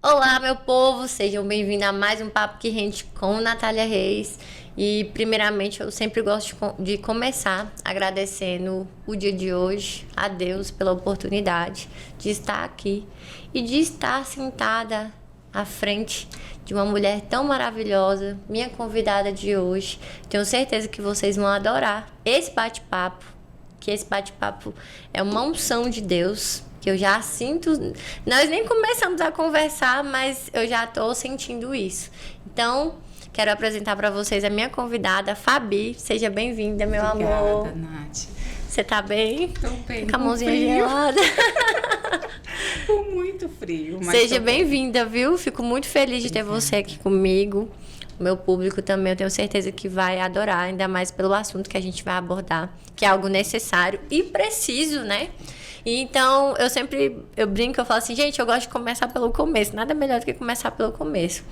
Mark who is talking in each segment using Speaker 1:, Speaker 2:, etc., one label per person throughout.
Speaker 1: Olá, meu povo, sejam bem-vindos a mais um Papo que Rende com Natália Reis. E, primeiramente, eu sempre gosto de começar agradecendo o dia de hoje, a Deus, pela oportunidade de estar aqui e de estar sentada à frente de uma mulher tão maravilhosa, minha convidada de hoje. Tenho certeza que vocês vão adorar esse bate-papo, que esse bate-papo é uma unção de Deus, que eu já sinto. Nós nem começamos a conversar, mas eu já estou sentindo isso. Então, quero apresentar para vocês a minha convidada, Fabi. Seja bem-vinda, meu amor.
Speaker 2: Obrigada, Nath.
Speaker 1: Você tá bem?
Speaker 2: Tô bem.
Speaker 1: Com a mãozinha gelada.
Speaker 2: Com muito frio. Mas
Speaker 1: Seja bem-vinda, viu? Fico muito feliz de ter você aqui comigo. O meu público também, eu tenho certeza que vai adorar, ainda mais pelo assunto que a gente vai abordar, que é algo necessário e preciso, né? E então, eu brinco, eu falo assim, gente, eu gosto de começar pelo começo, nada melhor do que começar pelo começo.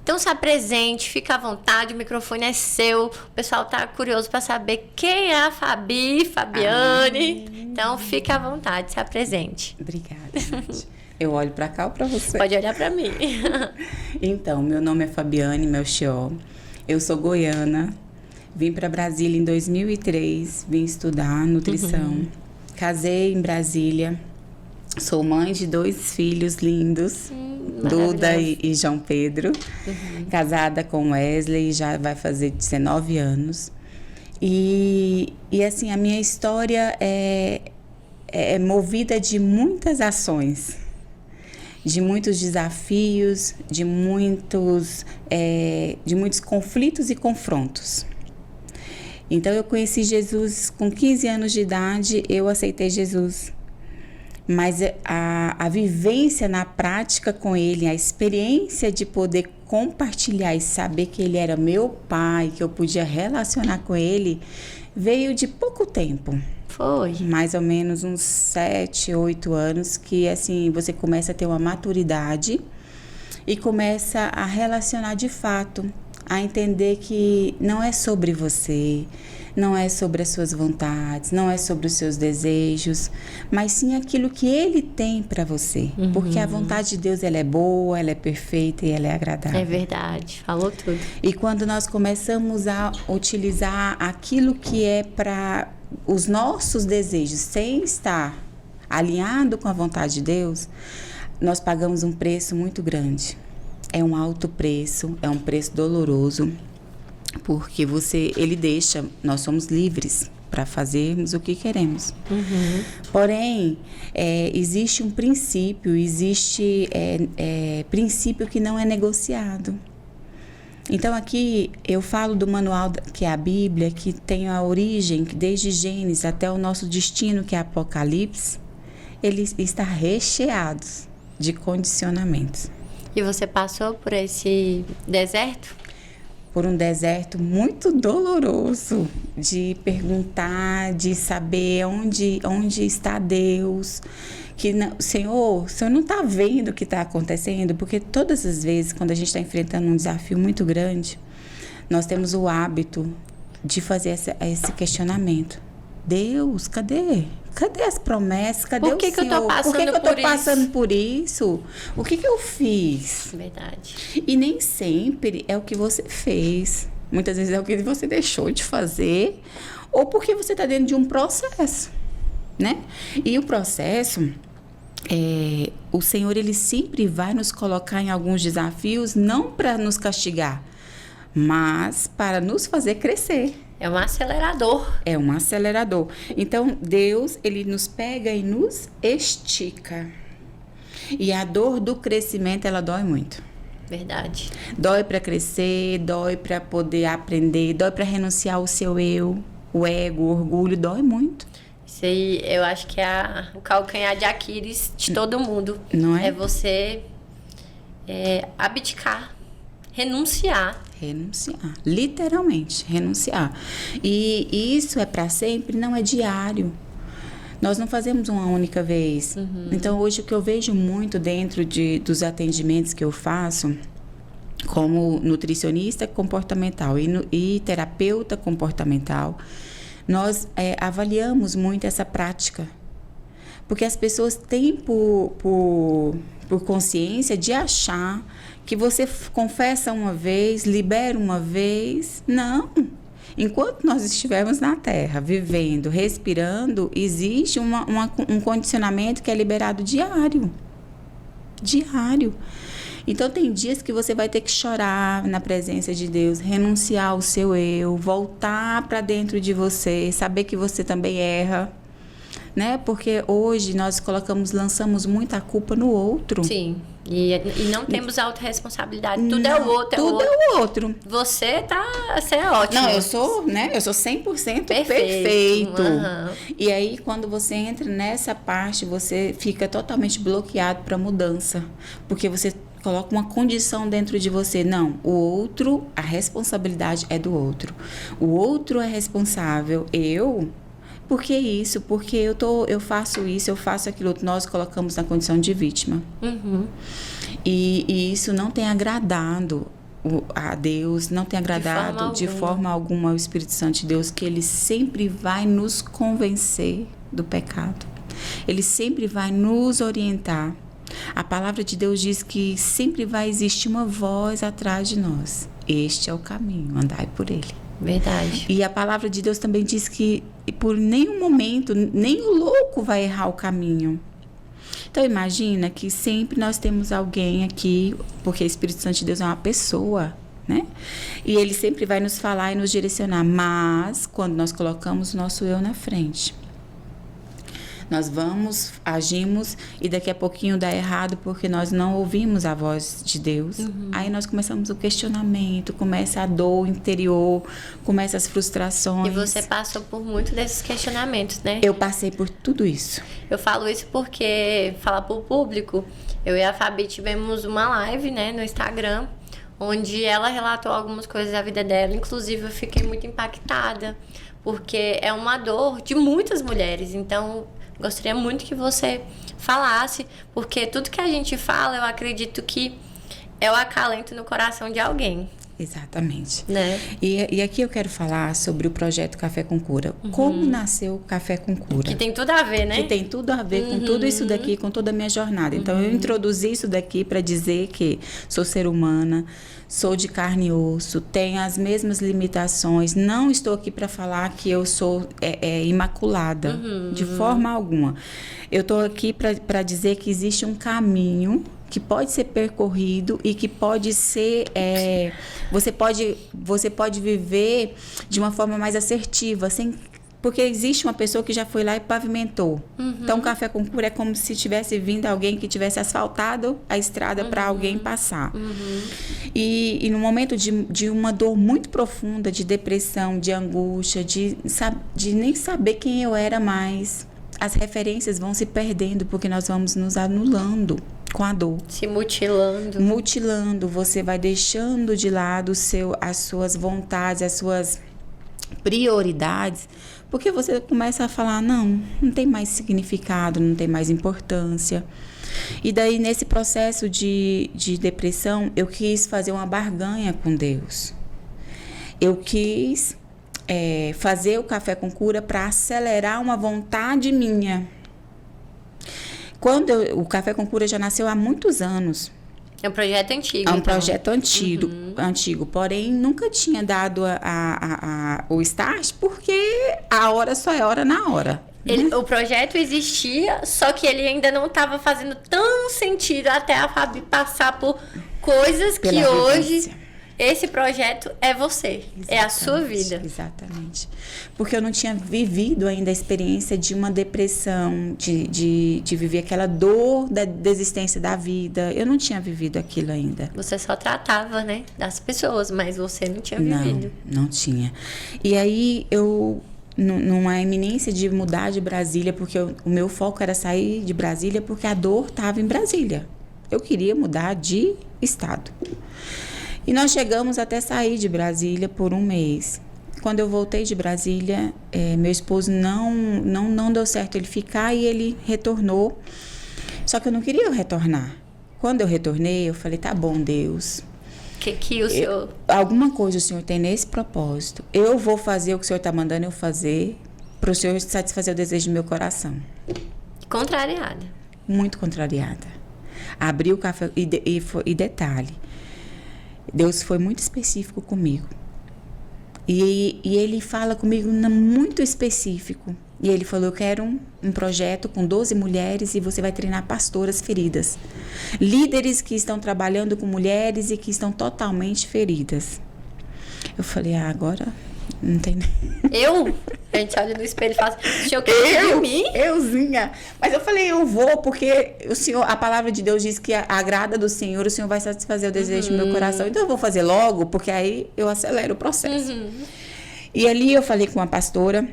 Speaker 1: Então, se apresente, fica à vontade, o microfone é seu, o pessoal tá curioso para saber quem é a Fabiane. Então, fica à vontade, se apresente.
Speaker 2: Obrigada, Nath. Eu olho para cá ou para você?
Speaker 1: Pode olhar para mim.
Speaker 2: Então, meu nome é Fabiane Melchior, eu sou goiana, vim para Brasília em 2003, vim estudar nutrição, casei em Brasília, sou mãe de 2 filhos lindos, Duda e João Pedro, casada com Wesley, já vai fazer 19 anos. E assim, a minha história é movida de muitas ações, de muitos desafios, de muitos conflitos e confrontos. Então, eu conheci Jesus com 15 anos de idade, eu aceitei Jesus. Mas a vivência na prática com Ele, a experiência de poder compartilhar e saber que Ele era meu pai, que eu podia relacionar com Ele, veio de pouco tempo.
Speaker 1: Foi.
Speaker 2: Mais ou menos uns 7, 8 anos que assim você começa a ter uma maturidade e começa a relacionar de fato, a entender que não é sobre você, não é sobre as suas vontades, não é sobre os seus desejos, mas sim aquilo que Ele tem para você. Porque a vontade de Deus, ela é boa, ela é perfeita e ela é agradável.
Speaker 1: É verdade, falou tudo.
Speaker 2: E quando nós começamos a utilizar aquilo que é para os nossos desejos, sem estar alinhado com a vontade de Deus, nós pagamos um preço muito grande. É um alto preço, é um preço doloroso, porque Ele deixa, nós somos livres para fazermos o que queremos. Porém, existe um princípio, princípio que não é negociado. Então, aqui eu falo do manual que é a Bíblia, que tem a origem, que desde Gênesis até o nosso destino, que é Apocalipse, ele está recheado de condicionamentos.
Speaker 1: E você passou por esse deserto?
Speaker 2: Por um deserto muito doloroso, de perguntar, de saber onde está Deus, que o Senhor não está vendo o que está acontecendo, porque todas as vezes, quando a gente está enfrentando um desafio muito grande, nós temos o hábito de fazer esse questionamento. Deus, cadê? Cadê as promessas? Cadê o Senhor?
Speaker 1: Por que eu tô passando por isso?
Speaker 2: Por que eu tô passando por isso? O que eu fiz?
Speaker 1: Verdade.
Speaker 2: E nem sempre é o que você fez. Muitas vezes é o que você deixou de fazer ou porque você está dentro de um processo, né? E o processo, o Senhor, Ele sempre vai nos colocar em alguns desafios, não para nos castigar, mas para nos fazer crescer.
Speaker 1: É um acelerador.
Speaker 2: É um acelerador. Então, Deus, Ele nos pega e nos estica. E a dor do crescimento, ela dói muito.
Speaker 1: Verdade.
Speaker 2: Dói para crescer, dói para poder aprender, dói para renunciar ao seu eu, o ego, o orgulho, dói muito.
Speaker 1: Isso aí, eu acho que é o calcanhar de Aquiles de todo mundo.
Speaker 2: Não é?
Speaker 1: É você abdicar, renunciar.
Speaker 2: Renunciar, literalmente, renunciar. E isso é para sempre, não é diário. Nós não fazemos uma única vez. Então, hoje, o que eu vejo muito dentro dos atendimentos que eu faço, como nutricionista comportamental e terapeuta comportamental, nós avaliamos muito essa prática. Porque as pessoas têm por consciência de achar que você confessa uma vez, libera uma vez. Não. Enquanto nós estivermos na Terra, vivendo, respirando, existe um condicionamento que é liberado diário. Diário. Então, tem dias que você vai ter que chorar na presença de Deus, renunciar ao seu eu, voltar para dentro de você, saber que você também erra, né? Porque hoje nós lançamos muita culpa no outro.
Speaker 1: Sim. E não temos autorresponsabilidade. Tudo é o outro.
Speaker 2: Tudo é o outro.
Speaker 1: Você é ótimo.
Speaker 2: Não, eu sou 100% perfeito.
Speaker 1: Uhum.
Speaker 2: E aí, quando você entra nessa parte, você fica totalmente bloqueado para mudança. Porque você coloca uma condição dentro de você. Não, o outro, a responsabilidade é do outro. O outro é responsável. Por que isso? Porque eu faço isso, eu faço aquilo. Nós colocamos na condição de vítima.
Speaker 1: Uhum.
Speaker 2: E isso não tem agradado a Deus, não tem agradado de forma alguma ao Espírito Santo de Deus, que Ele sempre vai nos convencer do pecado. Ele sempre vai nos orientar. A palavra de Deus diz que sempre vai existir uma voz atrás de nós. Este é o caminho, andai por ele.
Speaker 1: Verdade.
Speaker 2: E a palavra de Deus também diz que por nenhum momento, nem o louco vai errar o caminho. Então imagina que sempre nós temos alguém aqui, porque o Espírito Santo de Deus é uma pessoa, né? E ele sempre vai nos falar e nos direcionar. Mas quando nós colocamos o nosso eu na frente, nós agimos e daqui a pouquinho dá errado porque nós não ouvimos a voz de Deus. Uhum. Aí nós começamos o questionamento, começa a dor interior, começa as frustrações.
Speaker 1: E você passou por muito desses questionamentos, né?
Speaker 2: Eu passei por tudo isso.
Speaker 1: Eu falo isso porque, falar pro público, eu e a Fabi tivemos uma live, né, no Instagram, onde ela relatou algumas coisas da vida dela. Inclusive, eu fiquei muito impactada, porque é uma dor de muitas mulheres. Então, gostaria muito que você falasse, porque tudo que a gente fala, eu acredito que é o acalento no coração de alguém.
Speaker 2: Exatamente.
Speaker 1: Né?
Speaker 2: E aqui eu quero falar sobre o projeto Café com Cura. Uhum. Como nasceu o Café com Cura?
Speaker 1: Que tem tudo a ver, né?
Speaker 2: Que tem tudo a ver com tudo isso daqui, com toda a minha jornada. Então, eu introduzi isso daqui para dizer que sou ser humana, sou de carne e osso, tenho as mesmas limitações. Não estou aqui para falar que eu sou imaculada, de forma alguma. Eu estou aqui para dizer que existe um caminho que pode ser percorrido e que pode ser... você pode viver de uma forma mais assertiva, porque existe uma pessoa que já foi lá e pavimentou. Então, o Café com Cura é como se tivesse vindo alguém que tivesse asfaltado a estrada para alguém passar. E no momento de uma dor muito profunda, de depressão, de angústia, de nem saber quem eu era mais, as referências vão se perdendo porque nós vamos nos anulando com a dor.
Speaker 1: Se mutilando.
Speaker 2: Mutilando, você vai deixando de lado as suas vontades, as suas prioridades, porque você começa a falar, não tem mais significado, não tem mais importância. E daí, nesse processo de depressão, eu quis fazer uma barganha com Deus. Eu quis fazer o Café com Cura para acelerar uma vontade minha. O Café com Cura já nasceu há muitos anos.
Speaker 1: É um projeto antigo.
Speaker 2: É um projeto antigo, porém nunca tinha dado o start, porque a hora só é hora na hora.
Speaker 1: O projeto existia, só que ele ainda não estava fazendo tão sentido até a Fabi passar por coisas que hoje... Esse projeto é você, exatamente, é a sua vida.
Speaker 2: Exatamente. Porque eu não tinha vivido ainda a experiência de uma depressão, de viver aquela dor da desistência da vida. Eu não tinha vivido aquilo ainda.
Speaker 1: Você só tratava, né, das pessoas, mas você não tinha vivido.
Speaker 2: Não tinha. E aí eu, numa iminência de mudar de Brasília, porque o meu foco era sair de Brasília, porque a dor estava em Brasília. Eu queria mudar de estado. E nós chegamos até sair de Brasília por um mês. Quando eu voltei de Brasília, meu esposo não deu certo ele ficar e ele retornou. Só que eu não queria retornar. Quando eu retornei, eu falei, tá bom, Deus.
Speaker 1: Que o senhor...
Speaker 2: Alguma coisa o senhor tem nesse propósito. Eu vou fazer o que o senhor está mandando eu fazer para o senhor satisfazer o desejo do meu coração.
Speaker 1: Contrariada.
Speaker 2: Muito contrariada. Abri o café e detalhe, Deus foi muito específico comigo. E ele fala comigo muito específico. E ele falou, eu quero um projeto com 12 mulheres e você vai treinar pastoras feridas. Líderes que estão trabalhando com mulheres e que estão totalmente feridas. Eu falei, agora não tem...
Speaker 1: A gente olha no espelho e fala assim, o senhor quer de mim?
Speaker 2: Euzinha. Mas eu falei, eu vou, porque o Senhor, a palavra de Deus diz que a grada do Senhor, o Senhor vai satisfazer o desejo do meu coração. Então eu vou fazer logo, porque aí eu acelero o processo. E ali eu falei com a pastora,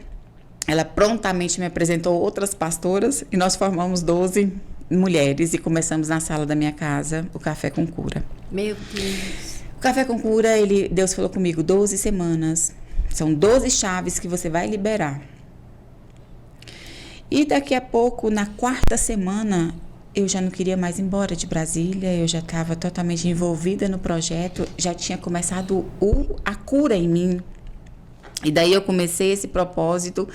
Speaker 2: ela prontamente me apresentou outras pastoras e nós formamos 12 mulheres e começamos na sala da minha casa o Café com Cura.
Speaker 1: Meu Deus.
Speaker 2: O Café com Cura, Deus falou comigo, 12 semanas. São 12 chaves que você vai liberar. E daqui a pouco, na 4ª semana, eu já não queria mais ir embora de Brasília. Eu já estava totalmente envolvida no projeto. Já tinha começado a cura em mim. E daí eu comecei esse propósito.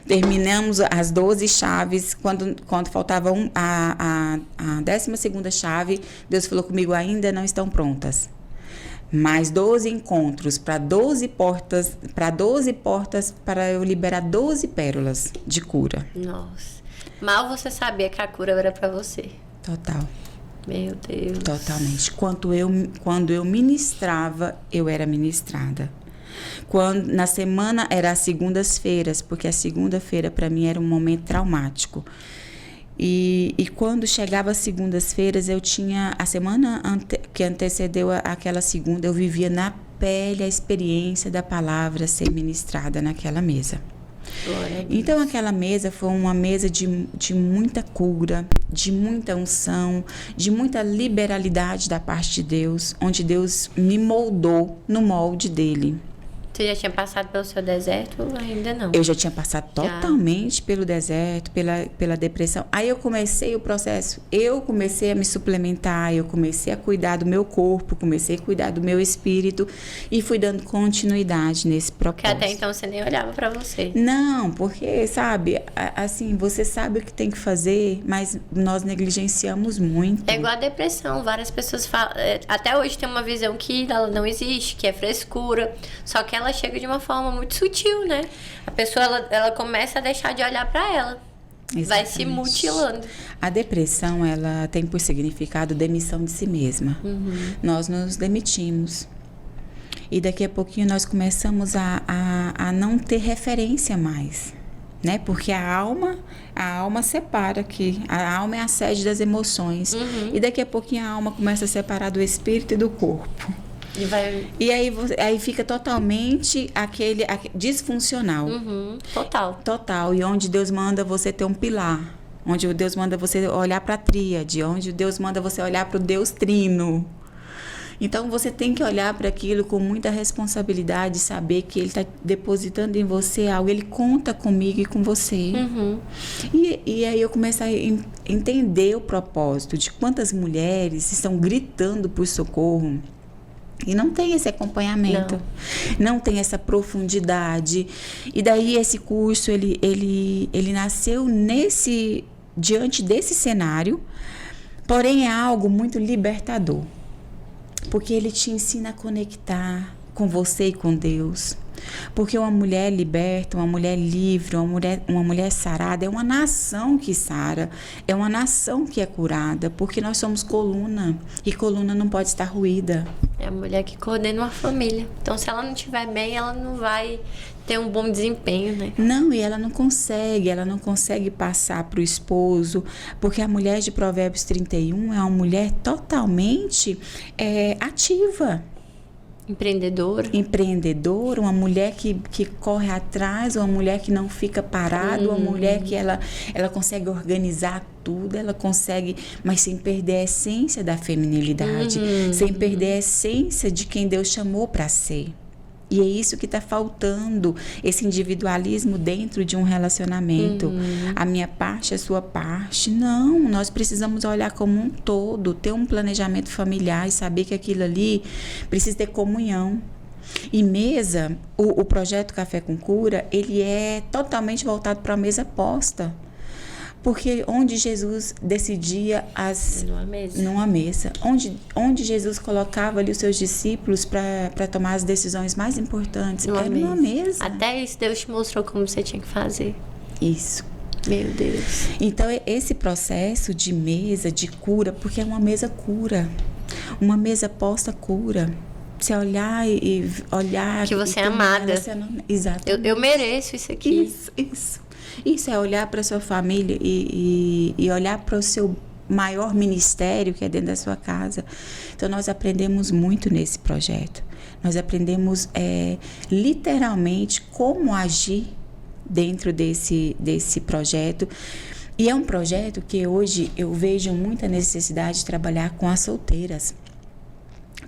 Speaker 2: Terminamos as 12 chaves. Quando faltava a 12ª chave, Deus falou comigo, ainda não estão prontas. Mais 12 encontros para 12 portas, para eu liberar 12 pérolas de cura.
Speaker 1: Nossa. Mal você sabia que a cura era para você.
Speaker 2: Total.
Speaker 1: Meu Deus.
Speaker 2: Totalmente. Quando eu ministrava, eu era ministrada. Na semana era as segundas-feiras, porque a segunda-feira para mim era um momento traumático. E quando chegava as segundas-feiras, eu tinha... A semana que antecedeu aquela segunda, eu vivia na pele a experiência da palavra ser ministrada naquela mesa. Então, aquela mesa foi uma mesa de muita cura, de muita unção, de muita liberalidade da parte de Deus, onde Deus me moldou no molde dele.
Speaker 1: Você já tinha passado pelo seu deserto ou ainda não?
Speaker 2: Eu já tinha passado totalmente pelo deserto, pela depressão. Aí eu comecei o processo, eu comecei a me suplementar, eu comecei a cuidar do meu corpo, comecei a cuidar do meu espírito e fui dando continuidade nesse propósito.
Speaker 1: Porque até então você nem olhava pra você.
Speaker 2: Não, porque, sabe, assim, você sabe o que tem que fazer, mas nós negligenciamos muito.
Speaker 1: É igual a depressão, várias pessoas falam, até hoje tem uma visão que ela não existe, que é frescura, só que ela chega de uma forma muito sutil, né? A pessoa, ela começa a deixar de olhar pra ela. Exatamente. Vai se mutilando.
Speaker 2: A depressão, ela tem por significado demissão de si mesma. Nós nos demitimos. E daqui a pouquinho nós começamos a não ter referência mais, né? Porque a alma separa aqui. A alma é a sede das emoções. E daqui a pouquinho a alma começa a separar do espírito e do corpo. E aí fica totalmente aquele disfuncional. Total. E onde Deus manda você ter um pilar. Onde Deus manda você olhar para a tríade. Onde Deus manda você olhar para o Deus trino. Então, você tem que olhar para aquilo com muita responsabilidade, saber que Ele está depositando em você algo. Ele conta comigo e com você. E aí eu comecei a entender o propósito de quantas mulheres estão gritando por socorro. E não tem esse acompanhamento, não tem essa profundidade. E daí esse curso, ele nasceu diante desse cenário, porém é algo muito libertador. Porque ele te ensina a conectar com você e com Deus. Porque uma mulher liberta, uma mulher livre, uma mulher sarada, é uma nação que sara, é uma nação que é curada, porque nós somos coluna, e coluna não pode estar ruída.
Speaker 1: É a mulher que coordena uma família. Então, se ela não estiver bem, ela não vai ter um bom desempenho, né?
Speaker 2: Não, e ela não consegue passar para o esposo, porque a mulher de Provérbios 31 é uma mulher totalmente ativa. Empreendedora, uma mulher que corre atrás, uma mulher que não fica parada, uma mulher que ela consegue organizar tudo, ela consegue, mas sem perder a essência da feminilidade, sem perder a essência de quem Deus chamou para ser. E é isso que está faltando, esse individualismo dentro de um relacionamento. A minha parte, a sua parte. Não, nós precisamos olhar como um todo, ter um planejamento familiar e saber que aquilo ali precisa ter comunhão. E mesa, o projeto Café com Cura, ele é totalmente voltado para a mesa posta. Porque onde Jesus decidia numa mesa. Onde Jesus colocava ali os seus discípulos para tomar as decisões mais importantes. Era numa mesa.
Speaker 1: Até isso Deus te mostrou como você tinha que fazer.
Speaker 2: Isso.
Speaker 1: Meu Deus.
Speaker 2: Então, esse processo de mesa, de cura, porque é uma mesa cura. Uma mesa posta cura. Você olhar e olhar...
Speaker 1: Que você é amada.
Speaker 2: Exato.
Speaker 1: Eu mereço isso aqui.
Speaker 2: Isso é olhar para sua família e olhar para o seu maior ministério, que é dentro da sua casa. Então, nós aprendemos muito nesse projeto. Nós aprendemos literalmente como agir dentro desse projeto. E é um projeto que hoje eu vejo muita necessidade de trabalhar com as solteiras.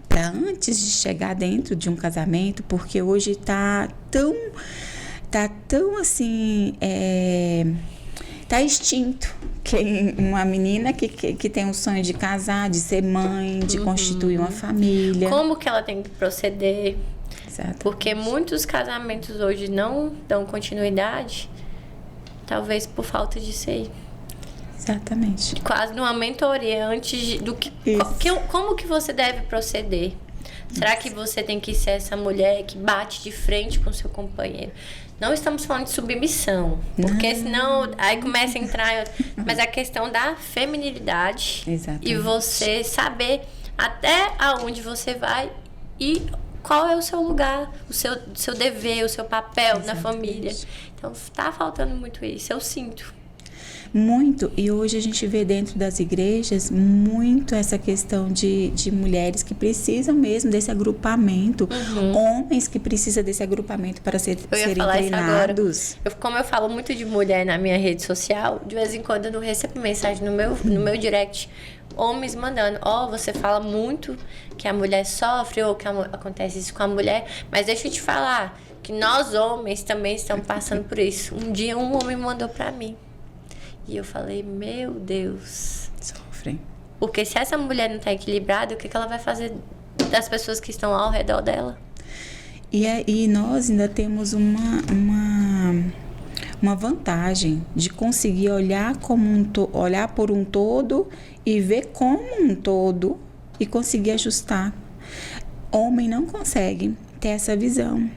Speaker 2: Para antes de chegar dentro de um casamento, porque hoje está tão assim, tá extinto. Uma menina que tem um sonho de casar, de ser mãe, de constituir uma família.
Speaker 1: Como que ela tem que proceder?
Speaker 2: Exatamente.
Speaker 1: Porque muitos casamentos hoje não dão continuidade, talvez por falta de ser.
Speaker 2: Exatamente.
Speaker 1: Quase numa mentoria antes do que... Como que você deve proceder? Será que você tem que ser essa mulher que bate de frente com seu companheiro? Não estamos falando de submissão, porque senão aí começa a entrar... Mas a questão da feminilidade.
Speaker 2: Exatamente.
Speaker 1: E você saber até aonde você vai e qual é o seu lugar, o seu dever, o seu papel na família. Então, tá faltando muito isso, eu sinto.
Speaker 2: Muito, e hoje a gente vê dentro das igrejas muito essa questão de mulheres que precisam mesmo desse agrupamento, homens que precisam desse agrupamento para serem treinados.
Speaker 1: Como eu falo muito de mulher na minha rede social, de vez em quando eu não recebo mensagem no meu direct, homens mandando, você fala muito que a mulher sofre ou que acontece isso com a mulher, mas deixa eu te falar que nós homens também estamos passando por isso. Um dia um homem mandou para mim. E eu falei, meu Deus.
Speaker 2: Sofrem.
Speaker 1: Porque se essa mulher não está equilibrada, o que ela vai fazer das pessoas que estão ao redor dela?
Speaker 2: E nós ainda temos uma vantagem de conseguir olhar olhar por um todo e ver como um todo e conseguir ajustar. Homem não consegue ter essa visão.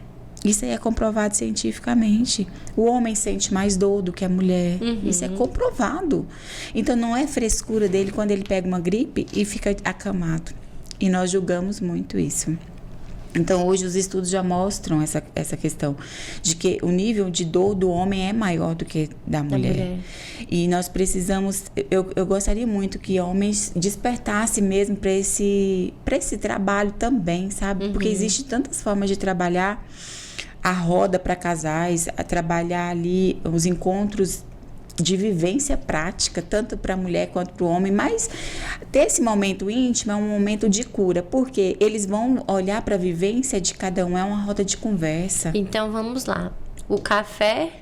Speaker 2: Isso aí é comprovado cientificamente. O homem sente mais dor do que a mulher. Isso é comprovado. Então, não é frescura dele quando ele pega uma gripe e fica acamado. E nós julgamos muito isso. Então, hoje os estudos já mostram essa questão de que o nível de dor do homem é maior do que da mulher. E nós precisamos... Eu gostaria muito que homens despertassem mesmo para esse trabalho também, sabe? Porque existem tantas formas de trabalhar a roda para casais, a trabalhar ali os encontros de vivência prática, tanto para a mulher quanto para o homem, mas ter esse momento íntimo é um momento de cura, porque eles vão olhar para a vivência de cada um, é uma roda de conversa.
Speaker 1: Então, vamos lá. O café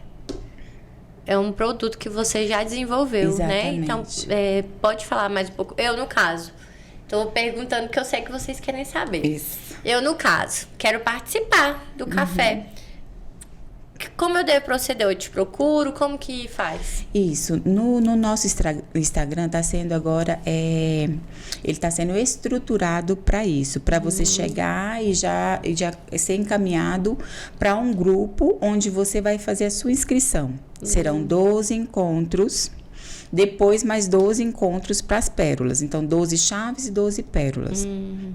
Speaker 1: é um produto que você já desenvolveu,
Speaker 2: exatamente,
Speaker 1: né? Então, pode falar mais um pouco. Eu, no caso, estou perguntando porque eu sei que vocês querem saber.
Speaker 2: Isso.
Speaker 1: Eu, no caso, quero participar do café. Como eu devo proceder? Eu te procuro? Como que faz?
Speaker 2: Isso. No nosso Instagram está sendo agora... ele está sendo estruturado para isso. Para você chegar e já ser encaminhado para um grupo onde você vai fazer a sua inscrição. Serão 12 encontros. Depois, mais 12 encontros para as pérolas. Então, 12 chaves e 12 pérolas.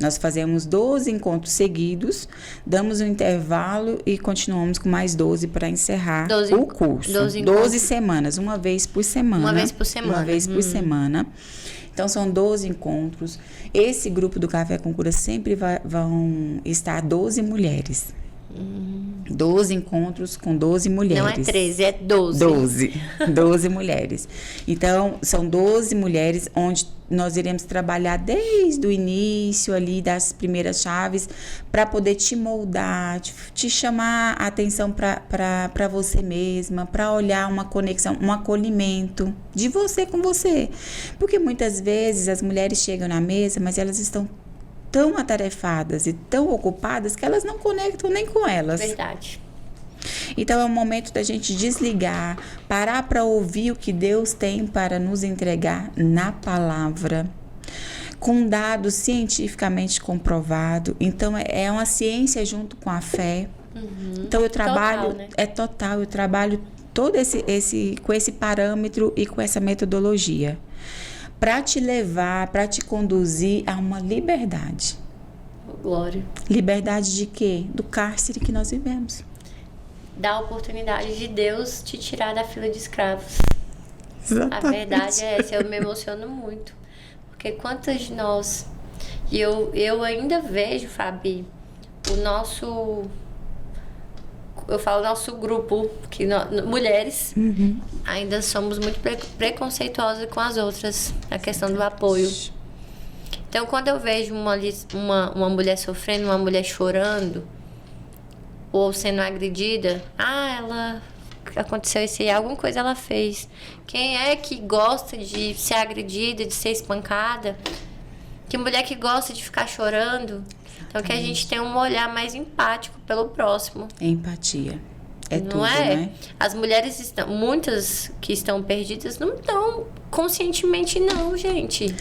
Speaker 2: Nós fazemos 12 encontros seguidos, damos um intervalo e continuamos com mais 12 para encerrar o curso. 12 semanas, uma vez por semana.
Speaker 1: Uma vez por semana.
Speaker 2: Uma vez por semana. Então, são 12 encontros. Esse grupo do Café com Cura sempre vão estar 12 mulheres. 12 encontros com 12 mulheres.
Speaker 1: Não é 13, é 12.
Speaker 2: 12 mulheres. Então, são 12 mulheres onde nós iremos trabalhar desde o início ali das primeiras chaves para poder te moldar, te chamar a atenção para você mesma, para olhar uma conexão, um acolhimento de você com você. Porque muitas vezes as mulheres chegam na mesa, mas elas estão tão atarefadas e tão ocupadas que elas não conectam nem com elas.
Speaker 1: Verdade.
Speaker 2: Então é o momento da gente desligar, parar para ouvir o que Deus tem para nos entregar na palavra, com dados cientificamente comprovado. Então é uma ciência junto com a fé. Então eu trabalho, eu trabalho todo com esse parâmetro e com essa metodologia para te levar, para te conduzir a uma liberdade.
Speaker 1: Glória.
Speaker 2: Liberdade de quê? Do cárcere que nós vivemos.
Speaker 1: Da oportunidade de Deus te tirar da fila de escravos.
Speaker 2: Exatamente.
Speaker 1: A verdade é essa, eu me emociono muito. Porque quantas de nós... E eu ainda vejo, Fabi, o nosso... Eu falo nosso grupo, que mulheres, ainda somos muito preconceituosas com as outras, a questão do apoio. Então, quando eu vejo uma mulher sofrendo, uma mulher chorando, ou sendo agredida, ela aconteceu isso aí, alguma coisa ela fez. Quem é que gosta de ser agredida, de ser espancada? Que mulher que gosta de ficar chorando? Então, que a gente tenha um olhar mais empático pelo próximo.
Speaker 2: Empatia. É
Speaker 1: não
Speaker 2: tudo,
Speaker 1: é?
Speaker 2: né?
Speaker 1: As mulheres muitas que estão perdidas, não estão conscientemente, não, gente.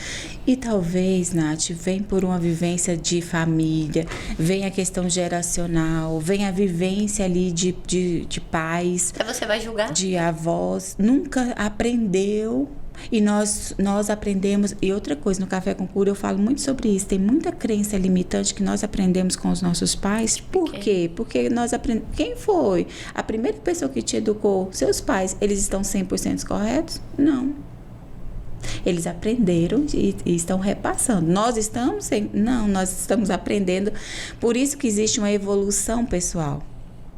Speaker 2: E talvez, Nath, vem por uma vivência de família, vem a questão geracional, vem a vivência ali de pais.
Speaker 1: Aí você vai julgar?
Speaker 2: De avós. Nunca aprendeu. E nós aprendemos. E outra coisa, no Café com Cura eu falo muito sobre isso. Tem muita crença limitante que nós aprendemos com os nossos pais. Por quê? Porque nós aprendemos. Quem foi? A primeira pessoa que te educou? Seus pais. Eles estão 100% corretos? Não. Eles aprenderam e estão repassando. Nós estamos Não, nós estamos aprendendo. Por isso que existe uma evolução pessoal.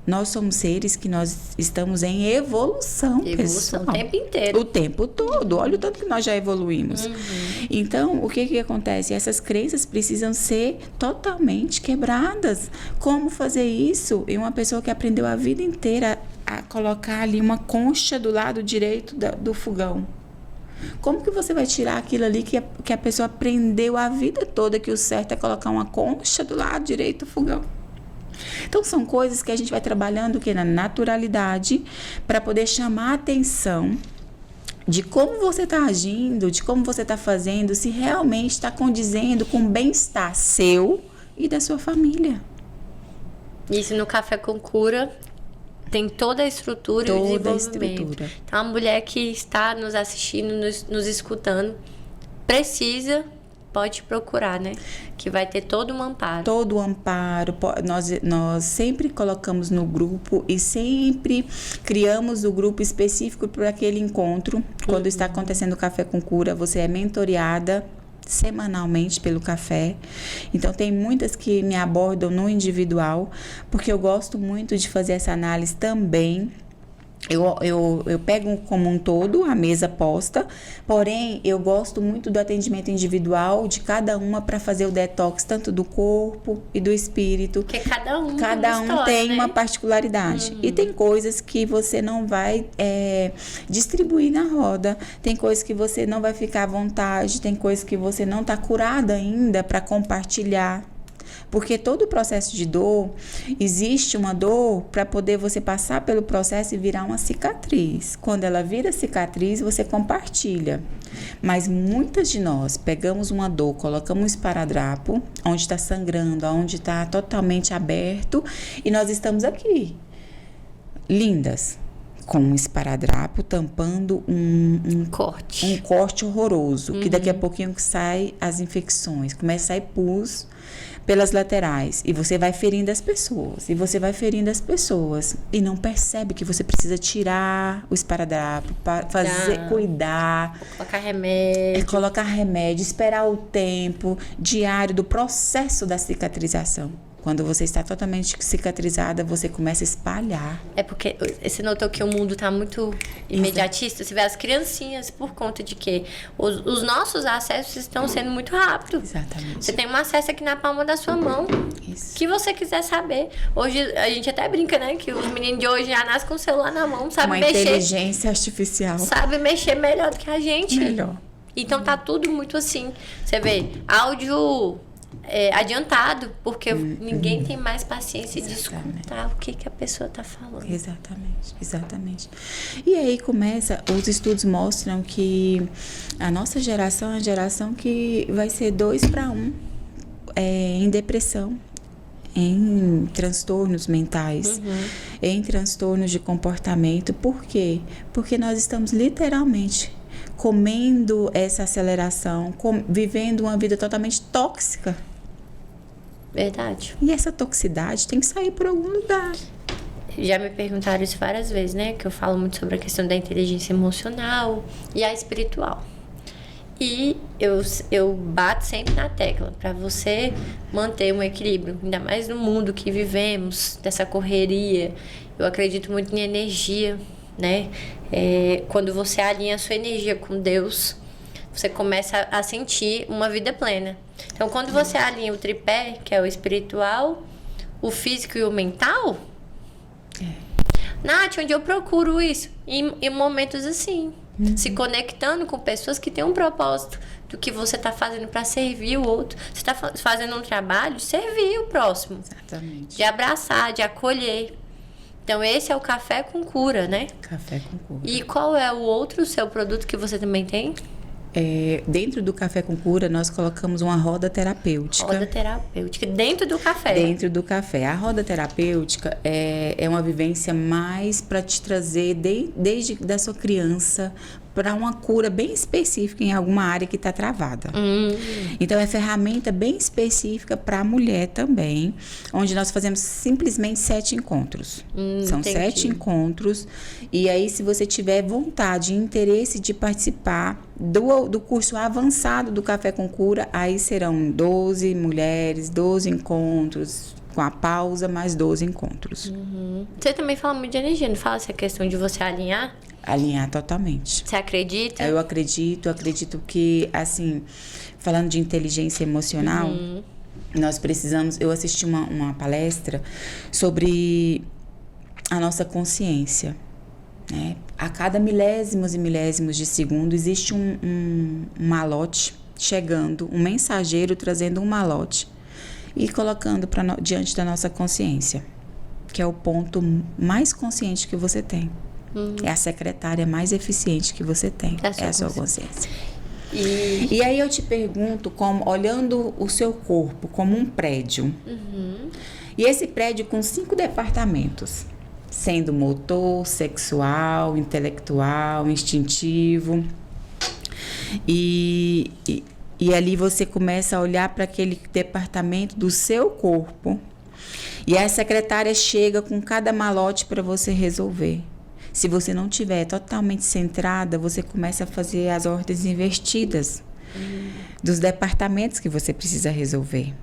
Speaker 2: Nós somos seres que nós estamos em evolução pessoal.
Speaker 1: O tempo inteiro.
Speaker 2: O tempo todo. Olha o tanto que nós já evoluímos. Então, o que acontece? Essas crenças precisam ser totalmente quebradas. Como fazer isso? E uma pessoa que aprendeu a vida inteira a colocar ali uma concha do lado direito do fogão. Como que você vai tirar aquilo ali que a pessoa aprendeu a vida toda que o certo é colocar uma concha do lado direito do fogão? Então, são coisas que a gente vai trabalhando na naturalidade para poder chamar a atenção de como você está agindo, de como você está fazendo, se realmente está condizendo com o bem-estar seu e da sua família.
Speaker 1: Isso no Café com Cura tem toda a estrutura e o desenvolvimento. Então, a mulher que está nos assistindo, nos escutando, pode procurar, né? Que vai ter todo um amparo. Todo o
Speaker 2: amparo. Nós sempre colocamos no grupo e sempre criamos o grupo específico para aquele encontro. Quando está acontecendo o Café com Cura, você é mentoreada semanalmente pelo café. Então, tem muitas que me abordam no individual, porque eu gosto muito de fazer essa análise também. Eu pego como um todo a mesa posta, porém eu gosto muito do atendimento individual de cada uma para fazer o detox tanto do corpo e do espírito.
Speaker 1: Porque cada um
Speaker 2: tem uma particularidade. E tem coisas que você não vai distribuir na roda, tem coisas que você não vai ficar à vontade, tem coisas que você não está curada ainda para compartilhar. Porque todo o processo de dor, existe uma dor para poder você passar pelo processo e virar uma cicatriz. Quando ela vira cicatriz, você compartilha. Mas muitas de nós pegamos uma dor, colocamos um esparadrapo, onde está sangrando, onde está totalmente aberto, e nós estamos aqui, lindas, com um esparadrapo tampando um corte horroroso, que daqui a pouquinho sai as infecções, começa a sair pus pelas laterais, e você vai ferindo as pessoas, e não percebe que você precisa tirar o esparadrapo, cuidar, colocar remédio, esperar o tempo diário do processo da cicatrização. Quando você está totalmente cicatrizada, você começa a espalhar.
Speaker 1: É porque você notou que o mundo está muito imediatista? Você vê as criancinhas, por conta de que os nossos acessos estão sendo muito rápidos.
Speaker 2: Exatamente.
Speaker 1: Você tem um acesso aqui na palma da sua mão. Isso. Que você quiser saber. Hoje, a gente até brinca, né? Que os meninos de hoje já nascem com o celular na mão, sabem mexer.
Speaker 2: Uma inteligência artificial.
Speaker 1: Sabe mexer melhor do que a gente.
Speaker 2: Melhor.
Speaker 1: Então, tá tudo muito assim. Você vê, áudio adiantado, porque ninguém tem mais paciência de escutar o que a pessoa está falando.
Speaker 2: Exatamente. E aí os estudos mostram que a nossa geração é a geração que vai ser 2-1 em depressão, em transtornos mentais, em transtornos de comportamento. Por quê? Porque nós estamos literalmente comendo essa aceleração, vivendo uma vida totalmente tóxica.
Speaker 1: Verdade.
Speaker 2: E essa toxicidade tem que sair por algum lugar.
Speaker 1: Já me perguntaram isso várias vezes, né? Que eu falo muito sobre a questão da inteligência emocional e a espiritual. E eu bato sempre na tecla, para você manter um equilíbrio, ainda mais no mundo que vivemos, dessa correria. Eu acredito muito em energia, né? Quando você alinha a sua energia com Deus, você começa a sentir uma vida plena. Então, quando você alinha o tripé, que é o espiritual, o físico e o mental... Nath, onde eu procuro isso? Em momentos assim. Se conectando com pessoas que têm um propósito do que você está fazendo para servir o outro. Você está fazendo um trabalho de servir o próximo.
Speaker 2: Exatamente.
Speaker 1: De abraçar, de acolher. Então, esse é o Café com Cura, né?
Speaker 2: Café com Cura.
Speaker 1: E qual é o outro seu produto que você também tem?
Speaker 2: Dentro do Café com Cura, nós colocamos uma roda terapêutica.
Speaker 1: Roda terapêutica, dentro do café.
Speaker 2: Dentro do café. A roda terapêutica é uma vivência mais para te trazer desde da sua criança para uma cura bem específica em alguma área que está travada. Então, é ferramenta bem específica para a mulher também, onde nós fazemos simplesmente 7 encontros. São
Speaker 1: entendi.
Speaker 2: 7 encontros. E aí, se você tiver vontade e interesse de participar do curso avançado do Café com Cura, aí serão 12 mulheres, 12 encontros, com a pausa, mais 12 encontros.
Speaker 1: Você também fala muito de energia, não fala essa questão de você alinhar?
Speaker 2: Alinhar totalmente.
Speaker 1: Você acredita?
Speaker 2: Eu acredito que, assim, falando de inteligência emocional, nós precisamos... Eu assisti uma palestra sobre a nossa consciência, né? A cada milésimos e milésimos de segundo existe um malote chegando, um mensageiro trazendo um malote e colocando diante da nossa consciência, que é o ponto mais consciente que você tem. É a secretária mais eficiente que você tem. É a sua consciência. E aí eu te pergunto, olhando o seu corpo como um prédio. E esse prédio com 5 departamentos, sendo motor, sexual, intelectual, instintivo. E ali você começa a olhar para aquele departamento do seu corpo. E a secretária chega com cada malote para você resolver. Se você não estiver totalmente centrada, você começa a fazer as ordens invertidas dos departamentos que você precisa resolver.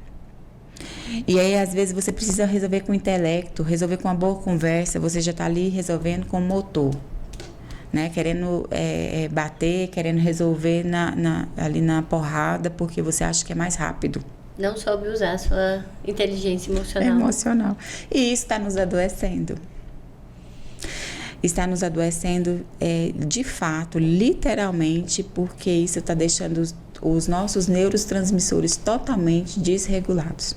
Speaker 2: E aí, às vezes, você precisa resolver com o intelecto, resolver com uma boa conversa, você já está ali resolvendo com o motor, né? Querendo bater, querendo resolver ali na porrada, porque você acha que é mais rápido.
Speaker 1: Não soube usar a sua inteligência emocional.
Speaker 2: E isso está nos adoecendo. Está nos adoecendo de fato, literalmente, porque isso está deixando os nossos neurotransmissores totalmente desregulados.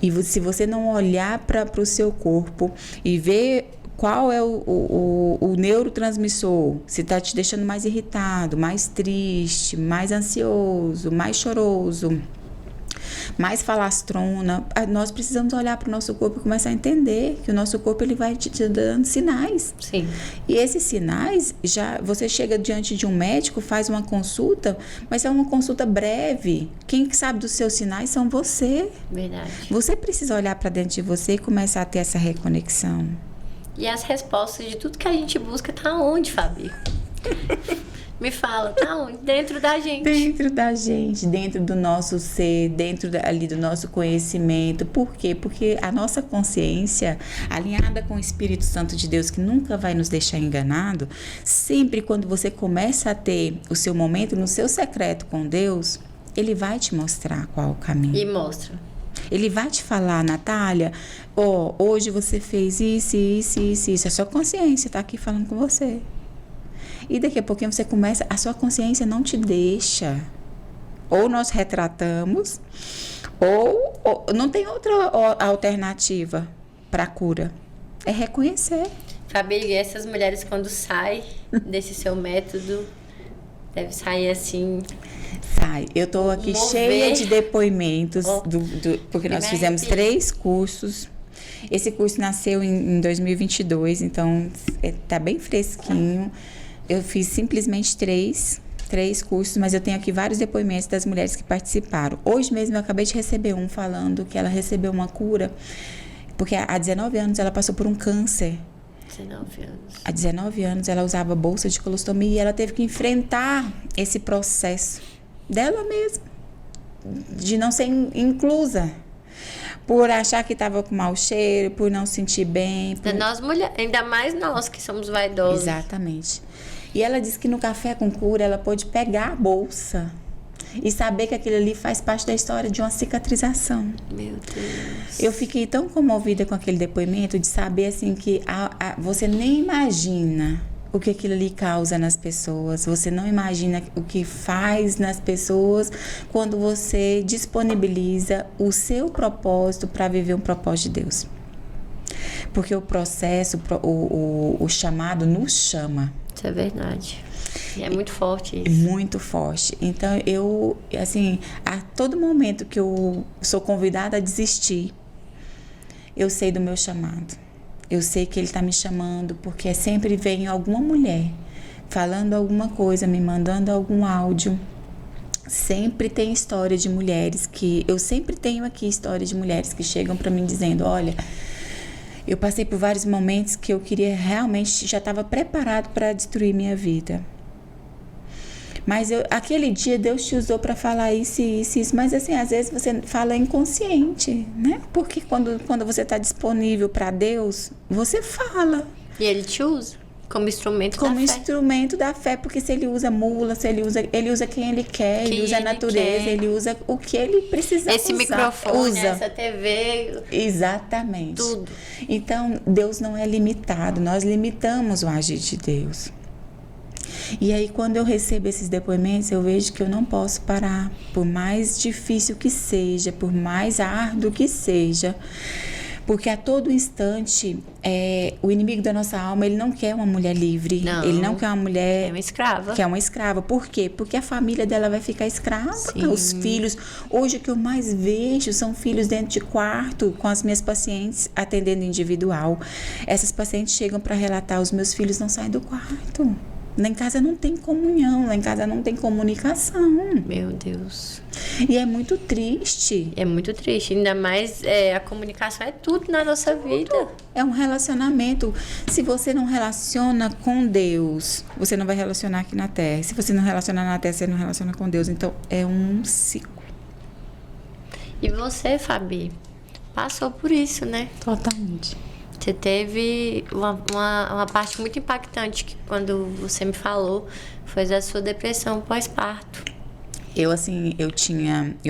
Speaker 2: E se você não olhar para o seu corpo e ver qual é o neurotransmissor, se está te deixando mais irritado, mais triste, mais ansioso, mais choroso, mais falastrona, nós precisamos olhar para o nosso corpo e começar a entender que o nosso corpo ele vai te dando sinais.
Speaker 1: Sim.
Speaker 2: E esses sinais, você chega diante de um médico, faz uma consulta, mas é uma consulta breve. Quem sabe dos seus sinais são você.
Speaker 1: Verdade.
Speaker 2: Você precisa olhar para dentro de você e começar a ter essa reconexão.
Speaker 1: E as respostas de tudo que a gente busca tá onde, Fabi? Me fala, tá onde? Dentro da gente.
Speaker 2: Dentro da gente, dentro do nosso ser, dentro ali do nosso conhecimento. Por quê? Porque a nossa consciência, alinhada com o Espírito Santo de Deus, que nunca vai nos deixar enganado, sempre quando você começa a ter o seu momento no seu secreto com Deus, Ele vai te mostrar qual é o caminho.
Speaker 1: E mostra.
Speaker 2: Ele vai te falar, Natália, hoje você fez isso. A sua consciência está aqui falando com você. E daqui a pouquinho você começa, a sua consciência não te deixa Ou nós retratamos, ou não tem outra alternativa para a cura. É reconhecer.
Speaker 1: Fabi, e essas mulheres quando saem desse seu método, deve sair assim...
Speaker 2: Sai. Eu estou aqui cheia de depoimentos, porque nós fizemos 3 cursos. Esse curso nasceu em 2022, então está bem fresquinho. Eu fiz simplesmente 3 cursos, mas eu tenho aqui vários depoimentos das mulheres que participaram. Hoje mesmo eu acabei de receber um falando que ela recebeu uma cura, porque há 19 anos ela passou por um câncer.
Speaker 1: 19 anos.
Speaker 2: Há 19 anos ela usava bolsa de colostomia e ela teve que enfrentar esse processo dela mesma, de não ser inclusa, por achar que estava com mau cheiro, por não sentir bem.
Speaker 1: Nós mulheres, ainda mais nós que somos vaidosas.
Speaker 2: Exatamente. E ela disse que no Café com Cura ela pôde pegar a bolsa e saber que aquilo ali faz parte da história de uma cicatrização.
Speaker 1: Meu Deus.
Speaker 2: Eu fiquei tão comovida com aquele depoimento de saber assim que você nem imagina o que aquilo ali causa nas pessoas. Você não imagina o que faz nas pessoas quando você disponibiliza o seu propósito para viver um propósito de Deus. Porque o processo, o chamado nos chama.
Speaker 1: Isso é verdade. E é muito forte isso.
Speaker 2: Muito forte. Então, eu, assim, a todo momento que eu sou convidada a desistir, eu sei do meu chamado. Eu sei que Ele está me chamando, porque sempre vem alguma mulher falando alguma coisa, me mandando algum áudio. Sempre tem história de mulheres que... Eu sempre tenho aqui história de mulheres que chegam para mim dizendo, olha... Eu passei por vários momentos que eu queria realmente, já estava preparado para destruir minha vida. Mas aquele dia Deus te usou para falar isso e isso, isso. Mas assim, às vezes você fala inconsciente, né? Porque quando você está disponível para Deus, você fala.
Speaker 1: E Ele te usa como instrumento da fé.
Speaker 2: Como instrumento da fé, porque se Ele usa mula, se Ele usa quem Ele quer, Ele usa a natureza, Ele usa o que Ele precisa
Speaker 1: Esse
Speaker 2: usar.
Speaker 1: microfone, essa TV.
Speaker 2: Exatamente.
Speaker 1: Tudo.
Speaker 2: Então, Deus não é limitado, nós limitamos o agir de Deus. E aí, quando eu recebo esses depoimentos, eu vejo que eu não posso parar, por mais difícil que seja, por mais árduo que seja, porque a todo instante, o inimigo da nossa alma, ele não quer uma mulher livre.
Speaker 1: Não.
Speaker 2: Ele não quer uma mulher...
Speaker 1: É uma escrava.
Speaker 2: Que é uma escrava. Por quê? Porque a família dela vai ficar escrava.
Speaker 1: Sim.
Speaker 2: Os filhos. Hoje, o que eu mais vejo são filhos dentro de quarto, com as minhas pacientes atendendo individual. Essas pacientes chegam para relatar, os meus filhos não saem do quarto. Lá em casa não tem comunhão, lá em casa não tem comunicação.
Speaker 1: Meu Deus.
Speaker 2: E é muito triste.
Speaker 1: É muito triste. Ainda mais a comunicação é tudo na nossa vida.
Speaker 2: É um relacionamento. Se você não relaciona com Deus, você não vai relacionar aqui na Terra. Se você não relacionar na Terra, você não relaciona com Deus. Então, é um ciclo.
Speaker 1: E você, Fabi, passou por isso, né?
Speaker 2: Totalmente.
Speaker 1: Você teve uma parte muito impactante que quando você me falou foi da sua depressão pós-parto.
Speaker 2: Eu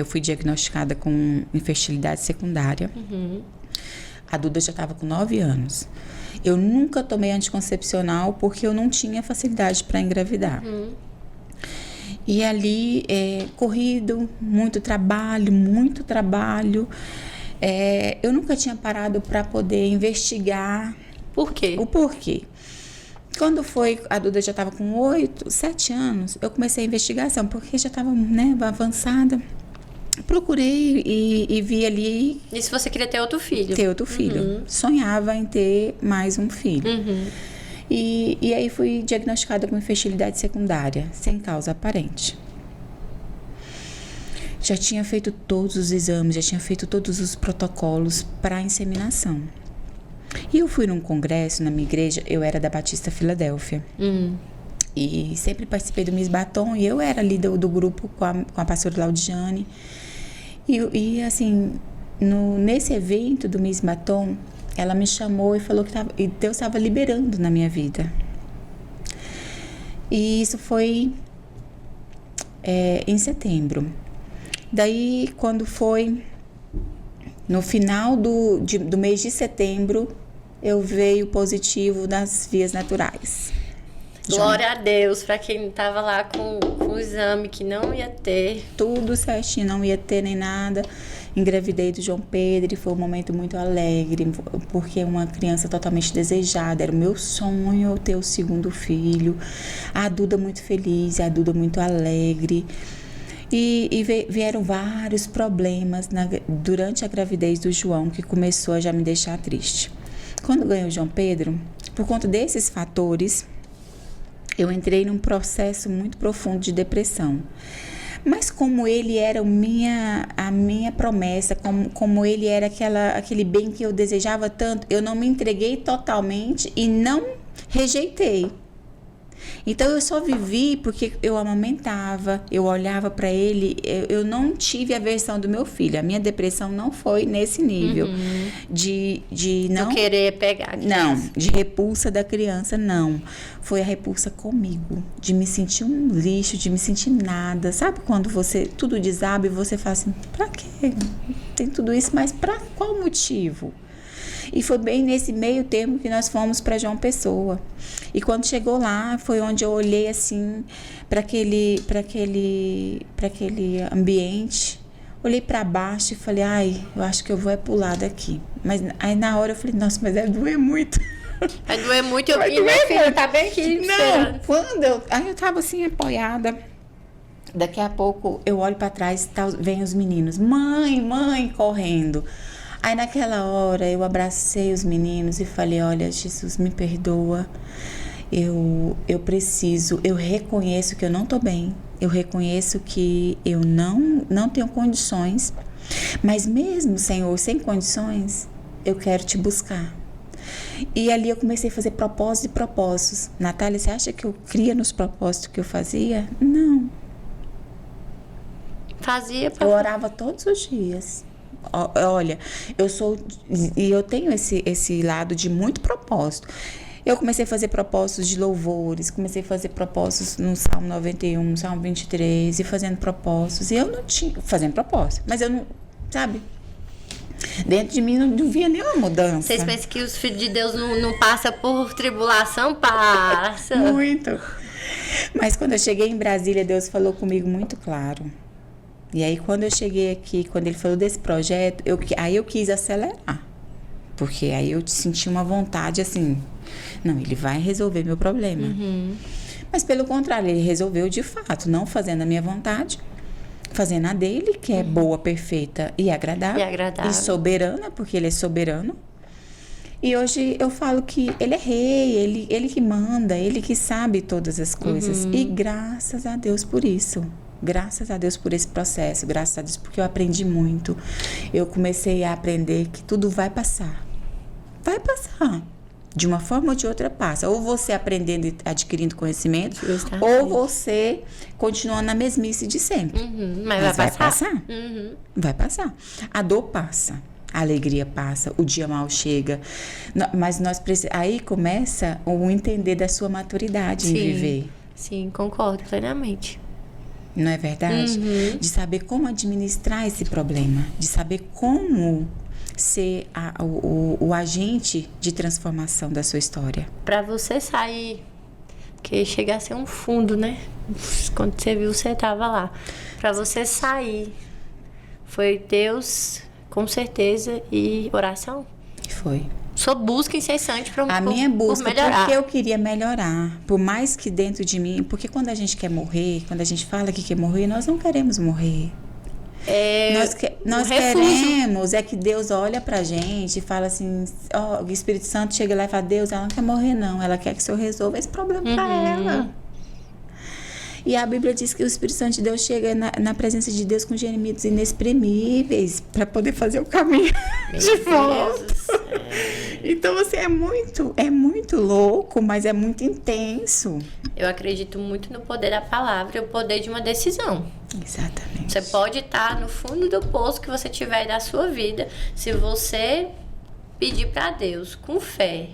Speaker 2: fui diagnosticada com infertilidade secundária.
Speaker 1: Uhum.
Speaker 2: A Duda já estava com 9 anos. Eu nunca tomei anticoncepcional porque eu não tinha facilidade para engravidar.
Speaker 1: Uhum.
Speaker 2: E ali, corrido, muito trabalho. Eu nunca tinha parado para poder investigar.
Speaker 1: Por quê?
Speaker 2: O porquê. Quando a Duda já estava com 7 anos, eu comecei a investigação, porque já estava, né, avançada. Procurei e vi ali...
Speaker 1: E se você queria ter outro filho?
Speaker 2: Ter outro filho.
Speaker 1: Uhum.
Speaker 2: Sonhava em ter mais um filho.
Speaker 1: Uhum.
Speaker 2: E aí fui diagnosticada com infertilidade secundária, sem causa aparente. Já tinha feito todos os exames, já tinha feito todos os protocolos para inseminação. E eu fui num congresso na minha igreja, eu era da Batista Filadélfia. E sempre participei do Miss Batom, e eu era ali do grupo com a pastora Laudiane. E assim, nesse evento do Miss Batom, ela me chamou e falou que Deus estava liberando na minha vida. E isso foi em setembro. Daí, quando foi no final do mês de setembro, eu veio positivo nas vias naturais.
Speaker 1: Glória a Deus, para quem estava lá com o exame que não ia ter.
Speaker 2: Tudo certinho, não ia ter nem nada. Engravidei do João Pedro e foi um momento muito alegre, porque é uma criança totalmente desejada. Era o meu sonho ter o segundo filho. A Duda muito feliz, a Duda muito alegre. E vieram vários problemas durante a gravidez do João, que começou a já me deixar triste. Quando ganhei o João Pedro, por conta desses fatores, eu entrei num processo muito profundo de depressão. Mas como ele era a minha promessa, como ele era aquele bem que eu desejava tanto, eu não me entreguei totalmente e não rejeitei. Então eu só vivi porque eu amamentava, eu olhava para ele, eu não tive a versão do meu filho. A minha depressão não foi nesse nível de não
Speaker 1: querer pegar.
Speaker 2: Não, de repulsa da criança, não. Foi a repulsa comigo, de me sentir um lixo, de me sentir nada. Sabe quando tudo desaba e você fala assim, pra quê? Tem tudo isso, mas pra qual motivo? E foi bem nesse meio termo que nós fomos para João Pessoa. E quando chegou lá, foi onde eu olhei assim para aquele ambiente. Olhei para baixo e falei, ai, eu acho que eu vou pular daqui. Mas aí na hora eu falei, nossa, mas vai doer muito.
Speaker 1: Vai doer muito, e minha filha tá bem aqui.
Speaker 2: Não, aí eu tava assim apoiada. Daqui a pouco eu olho para trás, vem os meninos, mãe, correndo. Aí naquela hora eu abracei os meninos e falei, olha, Jesus, me perdoa, eu reconheço que eu não tô bem, eu reconheço que eu não tenho condições, mas mesmo, Senhor, sem condições, eu quero te buscar. E ali eu comecei a fazer propósitos e propósitos. Natália, você acha que eu cria nos propósitos que eu fazia? Não. Eu orava todos os dias. Olha, eu tenho esse lado de muito propósito. Eu comecei a fazer propósitos de louvores, comecei a fazer propósitos no Salmo 91, no Salmo 23, e fazendo propósitos. E eu não tinha, fazendo propósitos, mas eu não, sabe? Dentro de mim não via nenhuma mudança.
Speaker 1: Vocês pensam que os filhos de Deus não passam por tribulação? Passa.
Speaker 2: Muito. Mas quando eu cheguei em Brasília, Deus falou comigo muito claro. E aí, quando eu cheguei aqui, quando ele falou desse projeto, aí eu quis acelerar. Porque aí eu senti uma vontade assim, não, ele vai resolver meu problema. Mas pelo contrário, ele resolveu de fato, não fazendo a minha vontade, fazendo a dele, que é boa, perfeita e agradável. E soberana, porque ele é soberano. E hoje eu falo que ele é rei, ele que manda, ele que sabe todas as coisas. E graças a Deus por isso. Graças a Deus por esse processo, graças a Deus porque eu aprendi muito. Eu comecei a aprender que tudo vai passar. Vai passar. De uma forma ou de outra passa. Ou você aprendendo e adquirindo conhecimento, ou você continuando na mesmice de sempre.
Speaker 1: Mas vai
Speaker 2: passar. Vai passar. A dor passa. A alegria passa, o dia mal chega. Mas aí começa o entender da sua maturidade em viver.
Speaker 1: Sim, concordo plenamente.
Speaker 2: Não é verdade? De saber como administrar esse problema, de saber como ser o agente de transformação da sua história.
Speaker 1: Para você sair, porque chega a ser um fundo, né? Quando você viu, você tava lá. Para você sair, foi Deus, com certeza, e oração?
Speaker 2: Foi.
Speaker 1: Sua busca incessante para
Speaker 2: minha busca, porque eu queria melhorar. Por mais que dentro de mim... Porque quando a gente quer morrer, quando a gente fala que quer morrer, nós não queremos morrer. Nós queremos que Deus olha pra gente e fala assim... o Espírito Santo chega lá e fala, Deus, ela não quer morrer não. Ela quer que o Senhor resolva esse problema pra ela. E a Bíblia diz que o Espírito Santo de Deus chega na presença de Deus com gemidos inexprimíveis para poder fazer o caminho de volta. Então, assim, é muito louco, mas é muito intenso.
Speaker 1: Eu acredito muito no poder da palavra e o poder de uma decisão.
Speaker 2: Exatamente.
Speaker 1: Você pode estar no fundo do poço que você tiver da sua vida, se você pedir para Deus com fé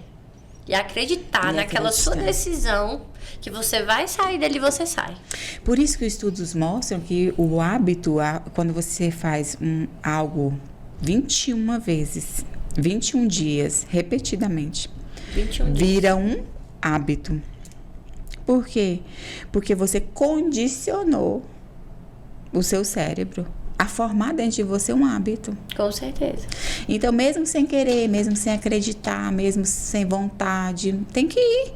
Speaker 1: e acreditar naquela sua decisão, que você vai sair dali, você sai.
Speaker 2: Por isso que os estudos mostram que o hábito, quando você faz algo 21 vezes, 21 dias, repetidamente,
Speaker 1: 21 dias.
Speaker 2: vira um hábito. Por quê? Porque você condicionou o seu cérebro a formar dentro de você um hábito.
Speaker 1: Com certeza.
Speaker 2: Então, mesmo sem querer, mesmo sem acreditar, mesmo sem vontade, tem que ir.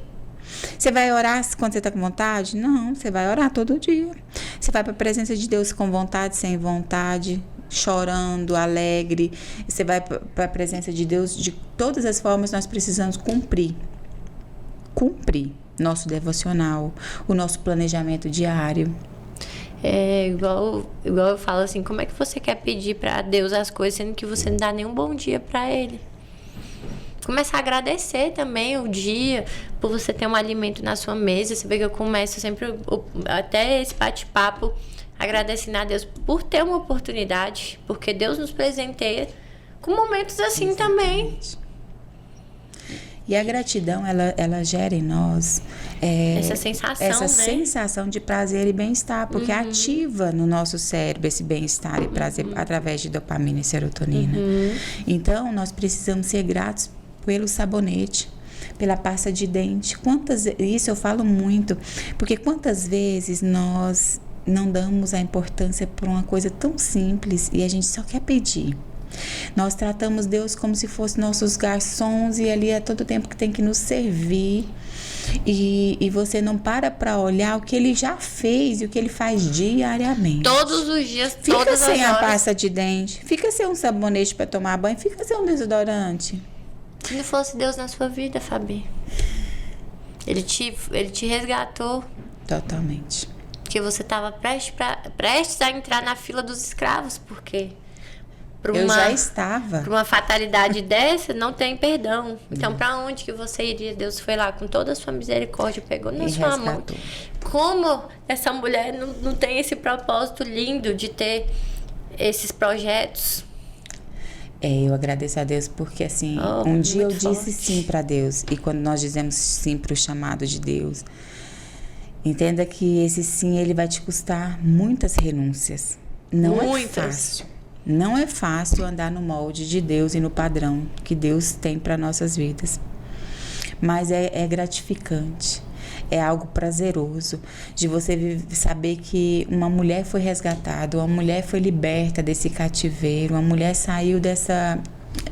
Speaker 2: Você vai orar quando você está com vontade? Não, você vai orar todo dia. Você vai para a presença de Deus com vontade, sem vontade, chorando, alegre. Você vai para a presença de Deus de todas as formas. Nós precisamos cumprir nosso devocional, o nosso planejamento diário.
Speaker 1: É igual eu falo assim, como é que você quer pedir para Deus as coisas sendo que você não dá nenhum bom dia para Ele? Começar a agradecer também o dia, por você ter um alimento na sua mesa. Você vê que eu começo sempre, até esse bate-papo, agradecendo a Deus por ter uma oportunidade, porque Deus nos presenteia com momentos assim. Exatamente. Também.
Speaker 2: E a gratidão, ela gera em nós
Speaker 1: essa sensação
Speaker 2: de prazer e bem-estar, porque ativa no nosso cérebro esse bem-estar e prazer através de dopamina e serotonina. Então, nós precisamos ser gratos pelo sabonete, pela pasta de dente. Isso eu falo muito, porque quantas vezes nós não damos a importância por uma coisa tão simples e a gente só quer pedir. Nós tratamos Deus como se fossem nossos garçons e ali é todo tempo que tem que nos servir. E você não para olhar o que ele já fez e o que ele faz diariamente.
Speaker 1: Todos os dias,
Speaker 2: fica
Speaker 1: todas
Speaker 2: sem
Speaker 1: as
Speaker 2: a
Speaker 1: horas.
Speaker 2: Pasta de dente, fica sem um sabonete para tomar banho, fica sem um desodorante.
Speaker 1: Se não fosse Deus na sua vida, Fabi, Ele te resgatou.
Speaker 2: Totalmente.
Speaker 1: Porque você estava prestes a entrar na fila dos escravos, porque
Speaker 2: já estava.
Speaker 1: Para uma fatalidade dessa, não tem perdão. Então, para onde que você iria? Deus foi lá com toda a sua misericórdia, pegou na sua mão. Como essa mulher não tem esse propósito lindo de ter esses projetos?
Speaker 2: Eu agradeço a Deus porque, assim, um dia eu disse sim para Deus. E quando nós dizemos sim para o chamado de Deus, entenda que esse sim, ele vai te custar muitas renúncias. Não é fácil. Não é fácil andar no molde de Deus e no padrão que Deus tem para nossas vidas. Mas é gratificante. É algo prazeroso de você saber que uma mulher foi resgatada, uma mulher foi liberta desse cativeiro, uma mulher saiu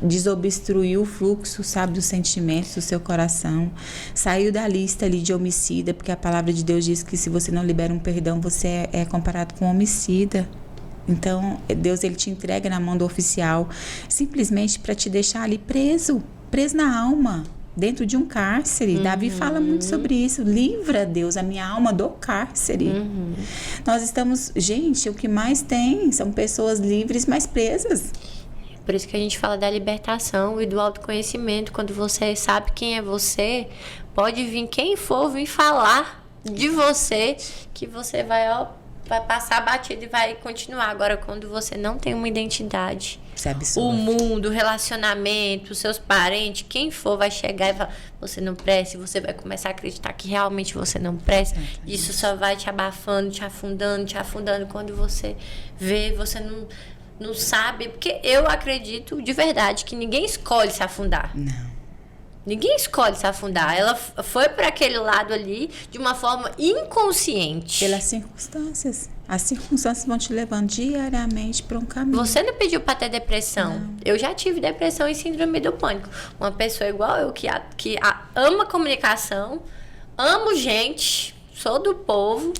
Speaker 2: desobstruiu o fluxo, sabe, dos sentimentos do seu coração, saiu da lista ali de homicida, porque a palavra de Deus diz que se você não libera um perdão, você é comparado com um homicida. Então, Deus, ele te entrega na mão do oficial, simplesmente para te deixar ali preso na alma, dentro de um cárcere. Davi fala muito sobre isso. Livra, Deus, a minha alma do cárcere. Nós estamos... Gente, o que mais tem são pessoas livres, mas presas.
Speaker 1: Por isso que a gente fala da libertação e do autoconhecimento. Quando você sabe quem é você, pode vir quem for vir falar de você, que você vai passar batido e vai continuar. Agora, quando você não tem uma identidade, o mundo, o relacionamento, os seus parentes, quem for vai chegar e falar, você não presta, e você vai começar a acreditar que realmente você não presta. Isso só vai te abafando, te afundando. Quando você vê, você não sabe. Porque eu acredito de verdade que ninguém escolhe se afundar.
Speaker 2: Não.
Speaker 1: Ninguém escolhe se afundar. Ela foi para aquele lado ali de uma forma inconsciente.
Speaker 2: Pelas circunstâncias. As circunstâncias vão te levando diariamente para um caminho.
Speaker 1: Você não pediu para ter depressão. Não. Eu já tive depressão e síndrome do pânico. Uma pessoa igual eu que ama comunicação, amo gente, sou do povo.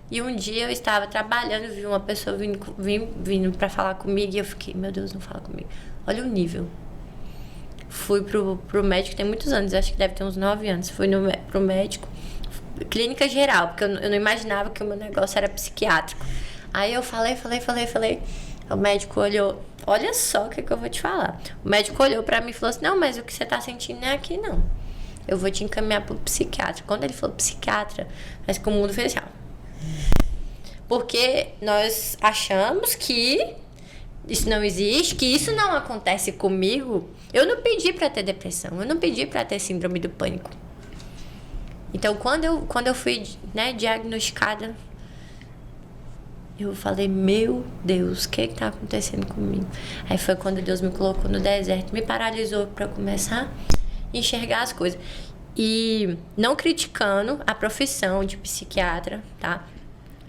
Speaker 1: E um dia eu estava trabalhando, vi uma pessoa vindo para falar comigo e eu fiquei, meu Deus, não fala comigo. Olha o nível. Fui pro médico, tem muitos anos, acho que deve ter uns 9 anos. Fui pro médico, clínica geral, porque eu não imaginava que o meu negócio era psiquiátrico. Aí eu falei. O médico olhou, olha só o que eu vou te falar. O médico olhou pra mim e falou assim, não, mas o que você tá sentindo não é aqui, não. Eu vou te encaminhar pro psiquiatra. Quando ele falou psiquiatra, parece que o mundo fez assim, ó. Porque nós achamos que isso não existe, que isso não acontece comigo. Eu não pedi para ter depressão, eu não pedi para ter síndrome do pânico. Então, quando eu fui, diagnosticada, eu falei, meu Deus, o que está acontecendo comigo? Aí foi quando Deus me colocou no deserto, me paralisou para começar a enxergar as coisas. E não criticando a profissão de psiquiatra, tá?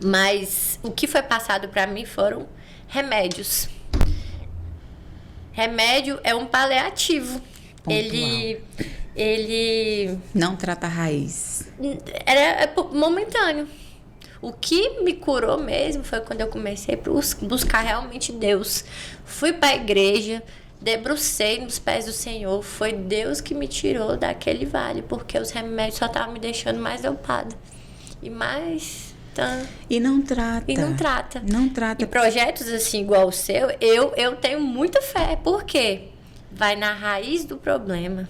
Speaker 1: Mas o que foi passado para mim foram remédios. Remédio é um paliativo.
Speaker 2: Pontual.
Speaker 1: Ele
Speaker 2: Não trata a raiz.
Speaker 1: é momentâneo. O que me curou mesmo foi quando eu comecei a buscar realmente Deus. Fui para a igreja, debrucei nos pés do Senhor. Foi Deus que me tirou daquele vale, porque os remédios só estavam me deixando mais dopada. E mais...
Speaker 2: E não trata. Não trata.
Speaker 1: E projetos assim, igual o seu, eu tenho muita fé. Por quê? Vai na raiz do problema.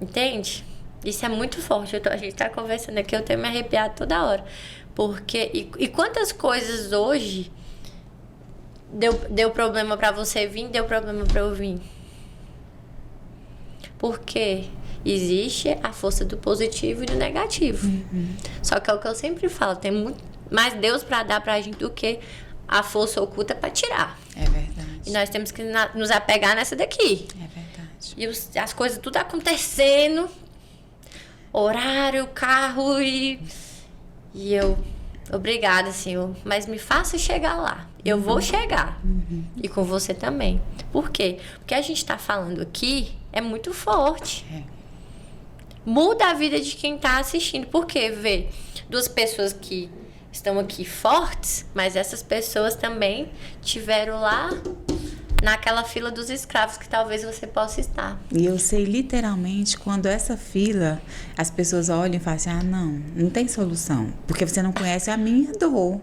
Speaker 1: Entende? Isso é muito forte. A gente tá conversando aqui, eu tenho me arrepiado toda hora. Porque... E quantas coisas hoje deu problema pra você vir, deu problema pra eu vir? Por quê? Existe a força do positivo e do negativo. Só que é o que eu sempre falo, tem muito mais Deus para dar pra gente do que a força oculta para tirar.
Speaker 2: É verdade.
Speaker 1: E nós temos que nos apegar nessa daqui.
Speaker 2: É verdade.
Speaker 1: E as coisas tudo acontecendo, horário, carro e eu, obrigada, Senhor, mas me faça chegar lá. Eu vou chegar. E com você também. Por quê? Porque a gente tá falando aqui é muito forte. Muda a vida de quem tá assistindo. Porque vê duas pessoas que estão aqui fortes, mas essas pessoas também tiveram lá naquela fila dos escravos que talvez você possa estar.
Speaker 2: E eu sei literalmente quando essa fila, as pessoas olham e falam assim, não tem solução. Porque você não conhece a minha dor.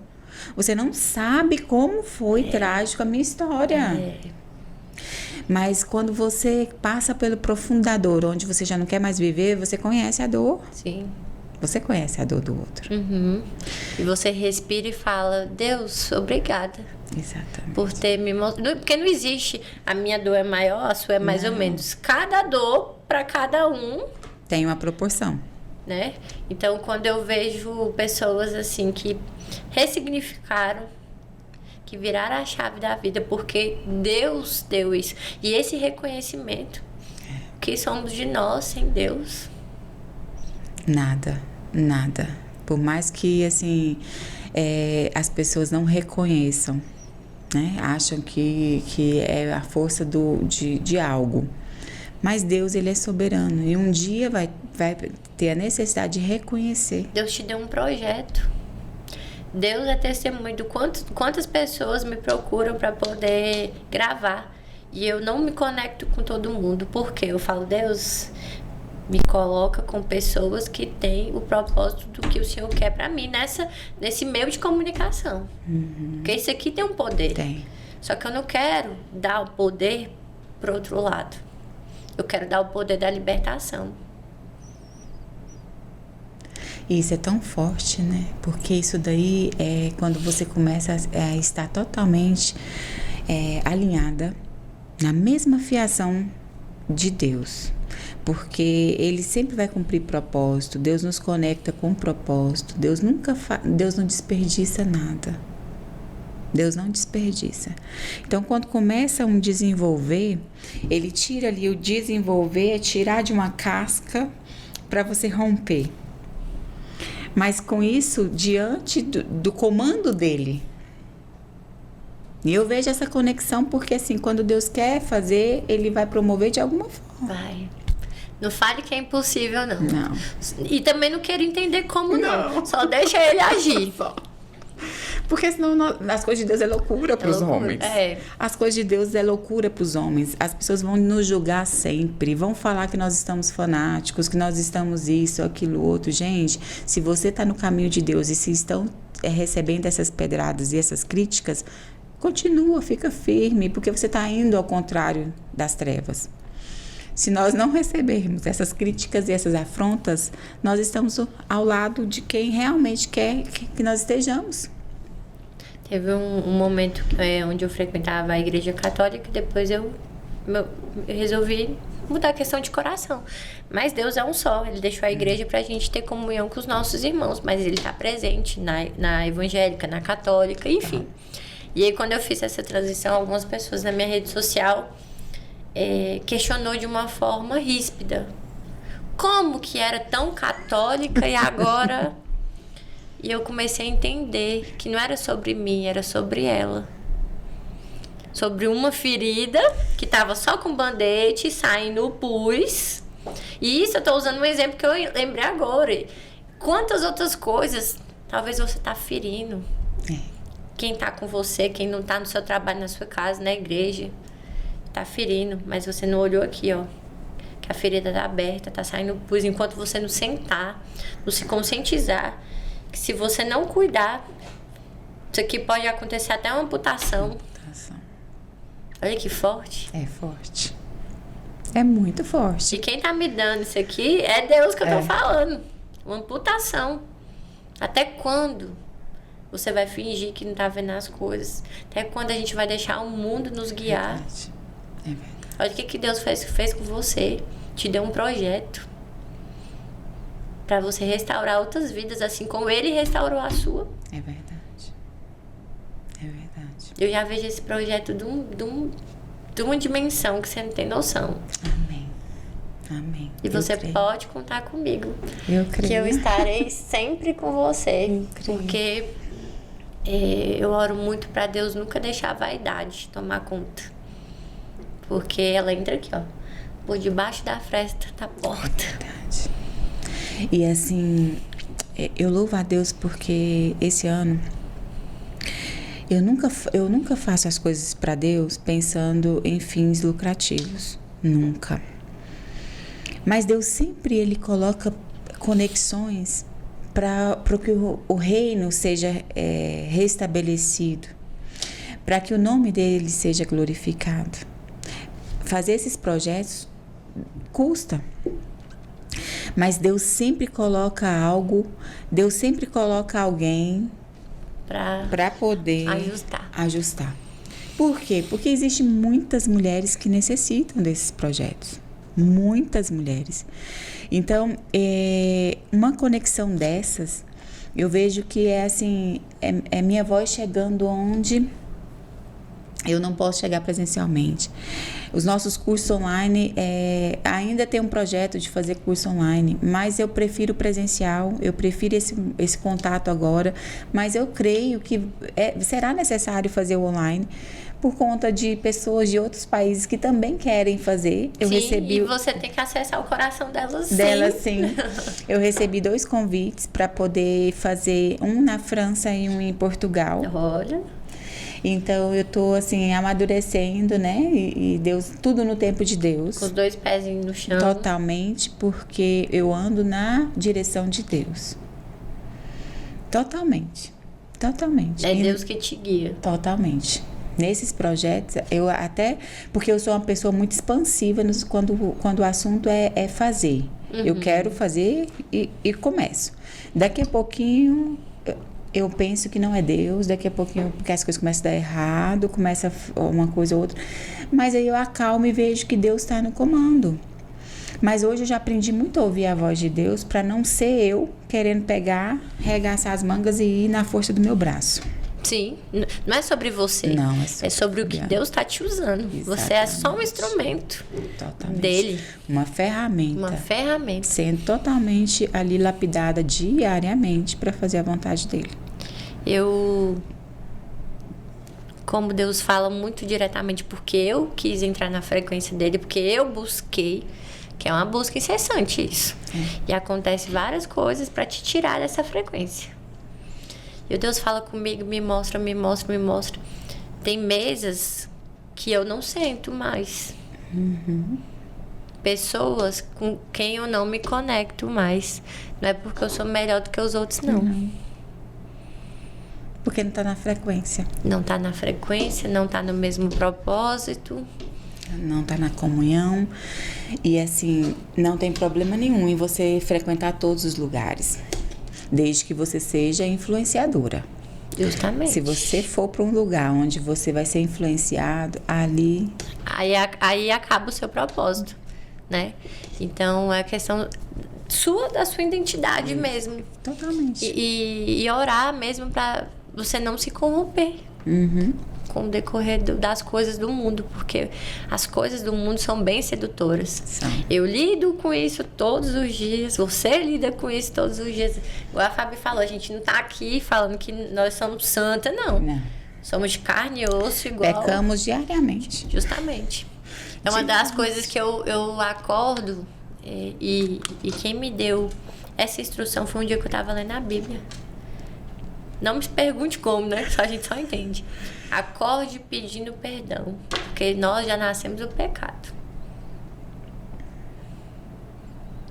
Speaker 2: Você não sabe como foi trágico a minha história. Mas quando você passa pelo profundador, onde você já não quer mais viver, você conhece a dor.
Speaker 1: Sim.
Speaker 2: Você conhece a dor do outro.
Speaker 1: E você respira e fala, Deus, obrigada.
Speaker 2: Exatamente.
Speaker 1: Por ter me mostrado. Porque não existe a minha dor é maior, a sua é mais ou menos. Cada dor, para cada um,
Speaker 2: tem uma proporção.
Speaker 1: Né? Então, quando eu vejo pessoas assim que ressignificaram, que viraram a chave da vida, porque Deus deu isso. E esse reconhecimento, que somos de nós sem Deus.
Speaker 2: Nada. Por mais que, assim, as pessoas não reconheçam, né? Acham que é a força de algo. Mas Deus, Ele é soberano. E um dia vai ter a necessidade de reconhecer.
Speaker 1: Deus te deu um projeto. Deus é testemunho de quantas pessoas me procuram para poder gravar. E eu não me conecto com todo mundo. Por quê? Eu falo, Deus, me coloca com pessoas que têm o propósito do que o Senhor quer para mim nesse meio de comunicação. Porque isso aqui tem um poder.
Speaker 2: Tem.
Speaker 1: Só que eu não quero dar o poder pro outro lado. Eu quero dar o poder da libertação.
Speaker 2: E isso é tão forte, né? Porque isso daí é quando você começa a estar totalmente alinhada na mesma fiação de Deus. Porque Ele sempre vai cumprir propósito. Deus nos conecta com propósito. Deus não desperdiça nada. Deus não desperdiça. Então, quando começa um desenvolver, Ele tira ali o desenvolver, é tirar de uma casca para você romper. Mas com isso, diante do comando dele. E eu vejo essa conexão porque, assim, quando Deus quer fazer, Ele vai promover de alguma forma.
Speaker 1: Vai. Não fale que é impossível, não.
Speaker 2: Não.
Speaker 1: E também não quero entender como não. Só deixa Ele agir.
Speaker 2: Porque senão as coisas de Deus é loucura para os homens. As coisas de Deus é loucura para os homens. As pessoas vão nos julgar sempre. Vão falar que nós estamos fanáticos, que nós estamos isso, aquilo, outro. Gente, se você está no caminho de Deus e se estão recebendo essas pedradas e essas críticas, continua, fica firme, porque você está indo ao contrário das trevas. Se nós não recebermos essas críticas e essas afrontas, nós estamos ao lado de quem realmente quer que nós estejamos.
Speaker 1: Teve um momento onde eu frequentava a igreja católica e depois eu resolvi mudar a questão de coração. Mas Deus é um só, Ele deixou a igreja pra gente ter comunhão com os nossos irmãos, mas Ele tá presente na evangélica, na católica, enfim. E aí quando eu fiz essa transição, algumas pessoas na minha rede social questionou de uma forma ríspida. como que era tão católica e agora... E eu comecei a entender que não era sobre mim, era sobre ela. Sobre uma ferida que tava só com band-aid, saindo o pus. E isso eu tô usando um exemplo que eu lembrei agora. Quantas outras coisas talvez você tá ferindo? Quem tá com você, quem não tá no seu trabalho, na sua casa, na igreja, tá ferindo. Mas você não olhou aqui, ó. Que a ferida tá aberta, tá saindo pus. Enquanto você não sentar, não se conscientizar, que se você não cuidar, isso aqui pode acontecer até uma amputação. Olha que forte.
Speaker 2: É forte. É muito forte.
Speaker 1: E quem tá me dando isso aqui é Deus que eu tô falando. Uma amputação. Até quando você vai fingir que não tá vendo as coisas? Até quando a gente vai deixar o mundo nos guiar?
Speaker 2: Verdade. É verdade.
Speaker 1: Olha o que Deus fez com você. Te deu um projeto para você restaurar outras vidas, assim como Ele restaurou a sua.
Speaker 2: É verdade. É verdade.
Speaker 1: Eu já vejo esse projeto de uma dimensão que você não tem noção.
Speaker 2: Amém. Amém.
Speaker 1: E você pode contar comigo.
Speaker 2: Eu creio.
Speaker 1: Que eu estarei sempre com você. Porque eu oro muito para Deus nunca deixar a vaidade tomar conta. Porque ela entra aqui, ó. Por debaixo da fresta da porta.
Speaker 2: É verdade. E assim, eu louvo a Deus porque esse ano eu nunca faço as coisas para Deus pensando em fins lucrativos. Nunca. Mas Deus sempre Ele coloca conexões para que o reino seja restabelecido, para que o nome dele seja glorificado. Fazer esses projetos custa. Mas Deus sempre coloca algo, Deus sempre coloca alguém para poder ajustar. Por quê? Porque existem muitas mulheres que necessitam desses projetos. Muitas mulheres. Então, uma conexão dessas, eu vejo que é assim, é minha voz chegando onde eu não posso chegar presencialmente. Os nossos cursos online, ainda tem um projeto de fazer curso online, mas eu prefiro presencial, eu prefiro esse contato agora, mas eu creio que será necessário fazer o online por conta de pessoas de outros países que também querem fazer.
Speaker 1: E você tem que acessar o coração delas,
Speaker 2: sim. Eu recebi 2 convites para poder fazer, um na França e um em Portugal.
Speaker 1: Olha.
Speaker 2: Então, eu tô, assim, amadurecendo, né? E Deus, tudo no tempo de Deus.
Speaker 1: Com os 2 pezinhos no chão.
Speaker 2: Totalmente, porque eu ando na direção de Deus. Totalmente.
Speaker 1: É Deus que te guia.
Speaker 2: Totalmente. Nesses projetos, porque eu sou uma pessoa muito expansiva quando o assunto é fazer. Uhum. Eu quero fazer e começo. Daqui a pouquinho... Eu penso que não é Deus, daqui a pouquinho, porque as coisas começam a dar errado, começa uma coisa ou outra. Mas aí eu acalmo e vejo que Deus está no comando. Mas hoje eu já aprendi muito a ouvir a voz de Deus para não ser eu querendo pegar, regaçar as mangas e ir na força do meu braço.
Speaker 1: Sim, não é sobre você.
Speaker 2: Não,
Speaker 1: é sobre o que Deus está te usando. Exatamente. Você é só um instrumento dele.
Speaker 2: Uma ferramenta. Sendo totalmente ali lapidada diariamente para fazer a vontade dele.
Speaker 1: Como Deus fala muito diretamente, porque eu quis entrar na frequência dele, porque eu busquei, que é uma busca incessante isso. E acontece várias coisas para te tirar dessa frequência. E Deus fala comigo, me mostra. Tem mesas que eu não sento mais.
Speaker 2: Uhum.
Speaker 1: Pessoas com quem eu não me conecto mais. Não é porque eu sou melhor do que os outros, não.
Speaker 2: Porque não tá na frequência.
Speaker 1: Não tá na frequência, não tá no mesmo propósito.
Speaker 2: Não tá na comunhão. E assim, não tem problema nenhum em você frequentar todos os lugares. Desde que você seja influenciadora.
Speaker 1: Justamente.
Speaker 2: Se você for para um lugar onde você vai ser influenciado, ali...
Speaker 1: Aí acaba o seu propósito, né? Então, é questão da sua identidade mesmo.
Speaker 2: Totalmente.
Speaker 1: E orar mesmo para você não se corromper.
Speaker 2: Uhum.
Speaker 1: com o decorrer das coisas do mundo, porque as coisas do mundo são bem sedutoras. Eu lido com isso todos os dias, você lida com isso todos os dias. Igual a Fabi falou, a gente não tá aqui falando que nós somos santa, não. Somos de carne e osso igual.
Speaker 2: Pecamos diariamente.
Speaker 1: Justamente. É uma das coisas que eu acordo e quem me deu essa instrução foi um dia que eu tava lendo a Bíblia. Não me pergunte como, né? A gente só entende. Acorde pedindo perdão, porque nós já nascemos do pecado.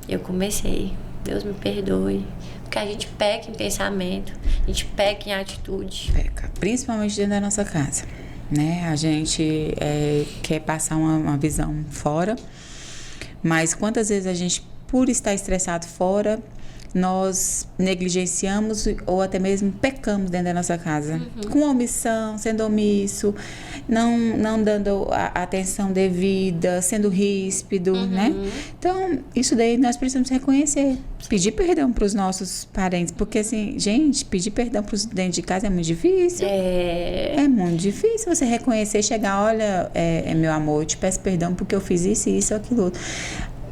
Speaker 1: Eu comecei, Deus me perdoe, porque a gente peca em pensamento, a gente peca em atitude.
Speaker 2: Peca, principalmente dentro da nossa casa, né? A gente quer passar uma visão fora, mas quantas vezes a gente, por estar estressado fora, nós negligenciamos ou até mesmo pecamos dentro da nossa casa. Com omissão, sendo omisso, não dando a atenção devida, sendo ríspido, né? Então, isso daí nós precisamos reconhecer. Pedir perdão para os nossos parentes. Porque, assim, gente, pedir perdão para os dentro de casa é muito difícil. É muito difícil você reconhecer, chegar, olha, meu amor, eu te peço perdão porque eu fiz isso, aquilo outro.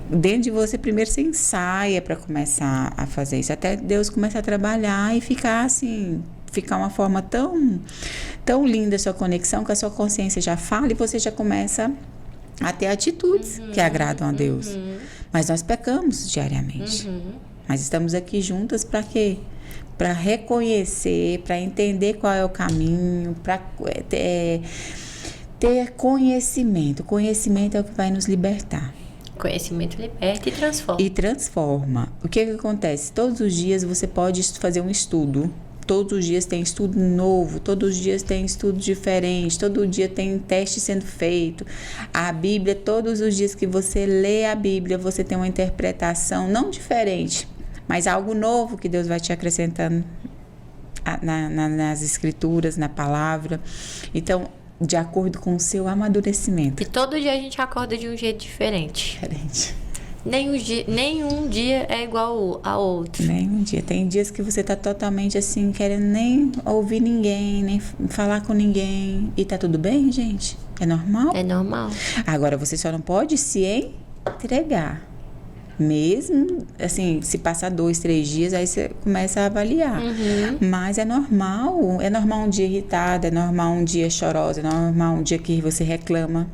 Speaker 2: Dentro de você, primeiro você ensaia para começar a fazer isso. Até Deus começa a trabalhar e ficar assim, ficar uma forma tão linda a sua conexão, que a sua consciência já fala e você já começa a ter atitudes que agradam a Deus. Mas nós pecamos diariamente. Mas estamos aqui juntas para quê? Para reconhecer, para entender qual é o caminho, para ter conhecimento. Conhecimento é o que vai nos libertar.
Speaker 1: Conhecimento liberta e transforma.
Speaker 2: E transforma. O que acontece? Todos os dias você pode fazer um estudo. Todos os dias tem estudo novo, todos os dias tem estudo diferente, todo dia tem teste sendo feito. A Bíblia, todos os dias que você lê a Bíblia, você tem uma interpretação não diferente, mas algo novo que Deus vai te acrescentando nas escrituras, na palavra. Então, de acordo com o seu amadurecimento.
Speaker 1: E todo dia a gente acorda de um jeito diferente. Nenhum dia é igual ao outro.
Speaker 2: Nenhum dia. Tem dias que você tá totalmente assim, querendo nem ouvir ninguém, nem falar com ninguém. E tá tudo bem, gente? É normal?
Speaker 1: É normal.
Speaker 2: Agora, você só não pode se entregar. Mesmo, assim, se passar 2, 3 dias, aí você começa a avaliar. Mas é normal um dia irritado, é normal um dia chorosa, é normal um dia que você reclama.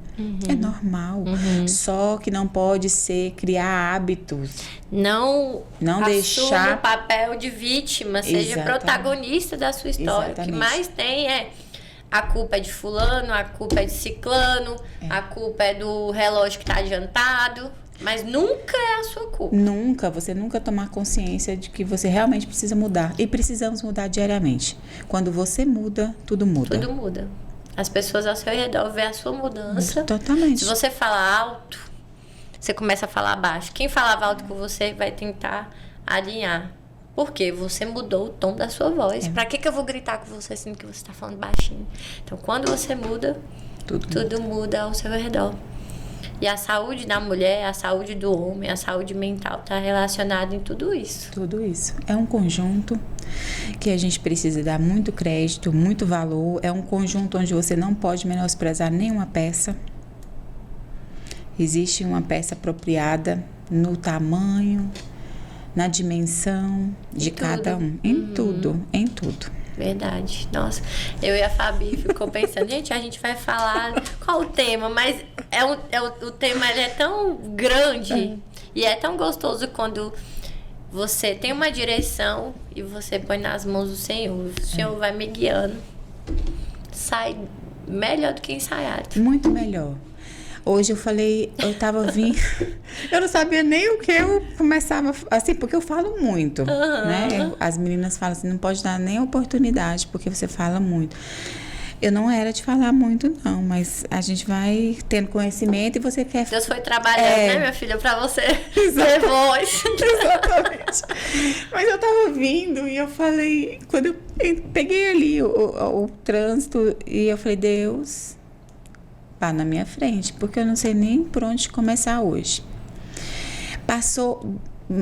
Speaker 2: É normal. Só que não pode ser criar hábitos.
Speaker 1: Não
Speaker 2: deixar
Speaker 1: o papel de vítima, seja protagonista da sua história. O que mais tem a culpa é de fulano, a culpa é de ciclano, a culpa é do relógio que tá adiantado. Mas nunca é a sua culpa.
Speaker 2: Você nunca tomar consciência de que você realmente precisa mudar. E precisamos mudar diariamente. Quando você muda, tudo muda.
Speaker 1: Tudo muda. As pessoas ao seu redor veem a sua mudança.
Speaker 2: Totalmente.
Speaker 1: Se você fala alto, você começa a falar baixo. Quem falava alto com você vai tentar alinhar. Por quê? Você mudou o tom da sua voz. Pra que eu vou gritar com você sendo que você tá falando baixinho? Então, quando você muda, tudo muda ao seu redor. E a saúde da mulher, a saúde do homem, a saúde mental está relacionada em tudo isso.
Speaker 2: Tudo isso. É um conjunto que a gente precisa dar muito crédito, muito valor. É um conjunto onde você não pode menosprezar nenhuma peça. Existe uma peça apropriada no tamanho, na dimensão de cada um. Em tudo.
Speaker 1: Verdade. Nossa, eu e a Fabi ficou pensando, gente, a gente vai falar qual o tema, mas o tema ele é tão grande e é tão gostoso quando você tem uma direção e você põe nas mãos do Senhor. O Senhor vai me guiando. Sai melhor do que ensaiado.
Speaker 2: Muito melhor. Hoje eu tava vindo, eu não sabia nem o que eu começava, assim, porque eu falo muito, né? As meninas falam assim, não pode dar nem oportunidade, porque você fala muito. Eu não era de falar muito, não, mas a gente vai tendo conhecimento e você quer...
Speaker 1: Deus foi trabalhando, né, minha filha, pra você ter voz.
Speaker 2: Exatamente. Mas eu tava vindo e eu falei, quando eu peguei ali o trânsito, e eu falei, Deus... na minha frente, porque eu não sei nem por onde começar hoje.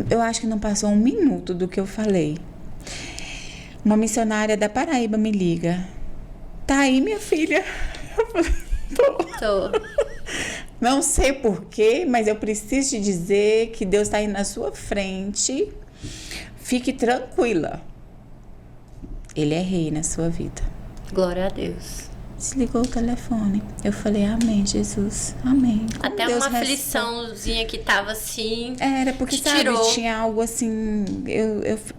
Speaker 2: Eu acho que não passou 1 minuto do que eu falei. Uma missionária da Paraíba me liga tá aí, minha filha? Eu falei,
Speaker 1: Tô.
Speaker 2: Não sei porquê, mas eu preciso te dizer que Deus está aí na sua frente. Fique tranquila. Ele é rei na sua vida.
Speaker 1: Glória a Deus.
Speaker 2: Desligou o telefone. Eu falei, amém, Jesus. Amém. Como
Speaker 1: Até
Speaker 2: Deus
Speaker 1: uma
Speaker 2: responde.
Speaker 1: afliçãozinha que tava assim.
Speaker 2: Era porque,
Speaker 1: te
Speaker 2: sabe,
Speaker 1: tirou.
Speaker 2: tinha algo assim...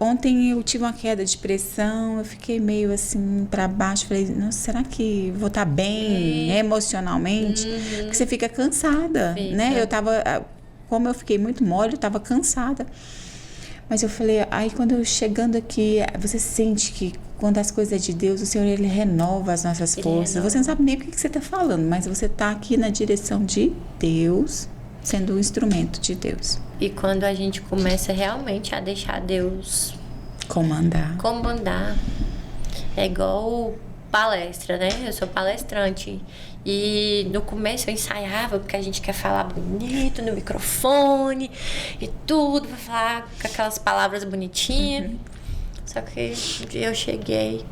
Speaker 2: Ontem eu tive uma queda de pressão, eu fiquei meio assim pra baixo. Falei, nossa, será que vou estar bem emocionalmente? Porque você fica cansada,
Speaker 1: Fica.
Speaker 2: né? Eu tava... Como eu fiquei muito mole, eu tava cansada. Mas eu falei, aí quando eu chegando aqui, você sente que quando as coisas é de Deus, o Senhor, Ele renova as nossas
Speaker 1: Ele
Speaker 2: forças.
Speaker 1: renova.
Speaker 2: Você não sabe nem o que você está falando, mas você está aqui na direção de Deus, sendo um instrumento de Deus.
Speaker 1: E quando a gente começa realmente a deixar Deus
Speaker 2: Comandar.
Speaker 1: é igual palestra, né? Eu sou palestrante. E no começo eu ensaiava, porque a gente quer falar bonito no microfone e tudo, pra falar com aquelas palavras bonitinhas. Só que um dia eu cheguei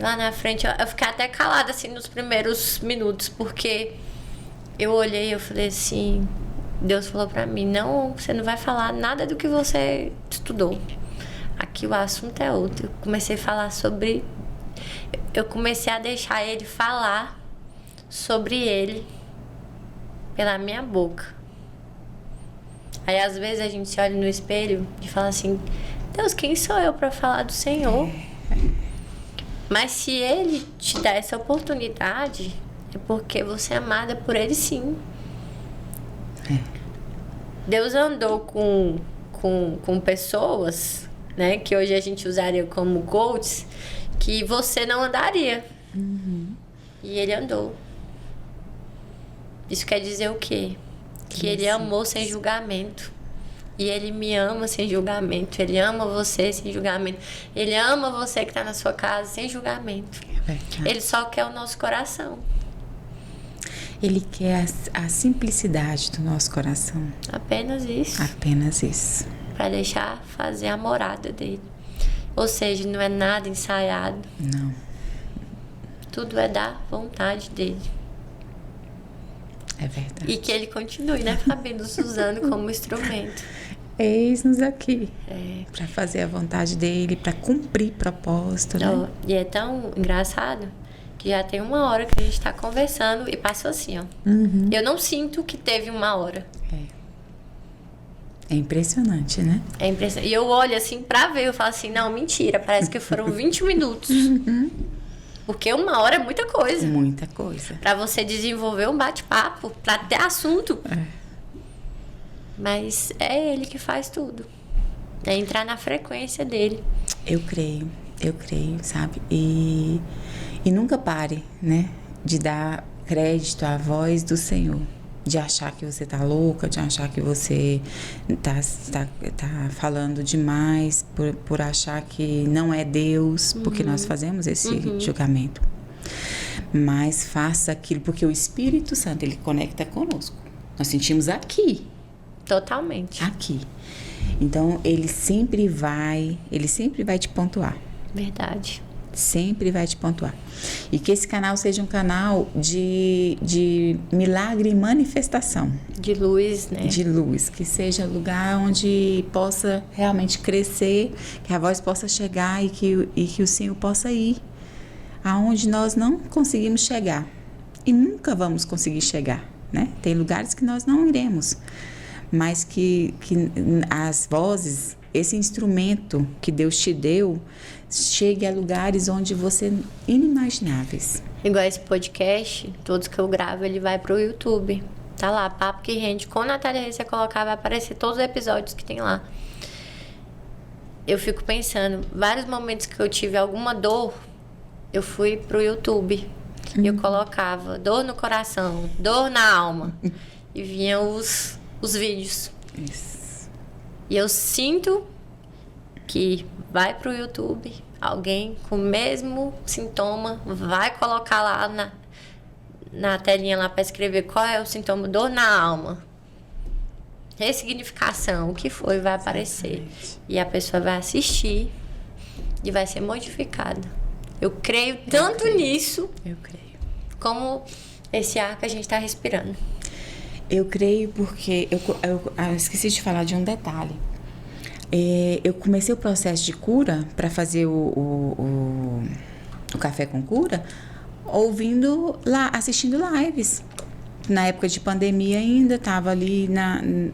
Speaker 1: lá na frente, eu fiquei até calada assim nos primeiros minutos, porque eu olhei e eu falei assim, Deus falou pra mim, não, você não vai falar nada do que você estudou. Aqui o assunto é outro. Eu comecei a falar sobre... Eu comecei a deixar ele falar sobre ele pela minha boca. Aí às vezes a gente se olha no espelho e fala assim, Deus, quem sou eu para falar do Senhor? Mas se Ele te dá essa oportunidade, é porque você é amada por Ele, sim. Deus andou com pessoas, né, que hoje a gente usaria como coaches, que você não andaria. E Ele andou. Isso quer dizer o quê? Que Ele amou sem julgamento. E Ele me ama sem julgamento. Ele ama você sem julgamento. Ele ama você que está na sua casa sem julgamento. Ele só quer o nosso coração.
Speaker 2: Ele quer a simplicidade do nosso coração.
Speaker 1: Apenas isso.
Speaker 2: Apenas isso.
Speaker 1: Para deixar fazer a morada dele. Ou seja, não é nada ensaiado.
Speaker 2: Não.
Speaker 1: Tudo é da vontade dele.
Speaker 2: É verdade.
Speaker 1: E que ele continue, né, Fabi, nos usando como instrumento.
Speaker 2: Eis-nos aqui.
Speaker 1: É.
Speaker 2: Para fazer a vontade dele, para cumprir propósito, né?
Speaker 1: Ó, e é tão engraçado que já tem 1 hora que a gente tá conversando e passou assim, ó. Eu não sinto que teve 1 hora.
Speaker 2: É impressionante, né?
Speaker 1: É impressionante. E eu olho assim pra ver, eu falo assim, não, mentira, parece que foram 20 minutos. Porque 1 hora é muita coisa.
Speaker 2: Muita coisa.
Speaker 1: Pra você desenvolver um bate-papo, pra ter assunto. Mas é ele que faz tudo. É entrar na frequência dele.
Speaker 2: Eu creio, sabe? E nunca pare, né? De dar crédito à voz do Senhor. De achar que você tá louca, de achar que você tá falando demais, por achar que não é Deus, porque nós fazemos esse julgamento. Mas faça aquilo, porque o Espírito Santo, ele conecta conosco. Nós sentimos aqui.
Speaker 1: Totalmente.
Speaker 2: Aqui. Então, ele sempre vai te pontuar.
Speaker 1: Verdade.
Speaker 2: Sempre vai te pontuar. E que esse canal seja um canal de milagre e manifestação.
Speaker 1: De luz, né?
Speaker 2: De luz. Que seja lugar onde possa realmente crescer, que a voz possa chegar e que o Senhor possa ir aonde nós não conseguimos chegar. E nunca vamos conseguir chegar, né? Tem lugares que nós não iremos. Mas que as vozes, esse instrumento que Deus te deu, chegue a lugares onde você inimagináveis.
Speaker 1: Igual esse podcast, todos que eu gravo, ele vai pro YouTube. Tá lá, Papo que Rende. Com a Natália Reis, você colocar, vai aparecer todos os episódios que tem lá. Eu fico pensando, vários momentos que eu tive alguma dor, eu fui pro YouTube. E eu colocava dor no coração, dor na alma. E vinham os vídeos.
Speaker 2: Isso.
Speaker 1: E eu sinto que vai pro YouTube, alguém com o mesmo sintoma vai colocar lá na telinha lá para escrever qual é o sintoma, dor na alma, ressignificação, o que foi, vai aparecer. E a pessoa vai assistir e vai ser modificada. Eu creio tanto nisso,
Speaker 2: Eu creio.
Speaker 1: como esse ar que a gente está respirando.
Speaker 2: Eu creio porque eu esqueci de falar de um detalhe. Eu comecei o processo de cura para fazer o Café com Cura ouvindo lá, assistindo lives. Na época de pandemia ainda, estava ali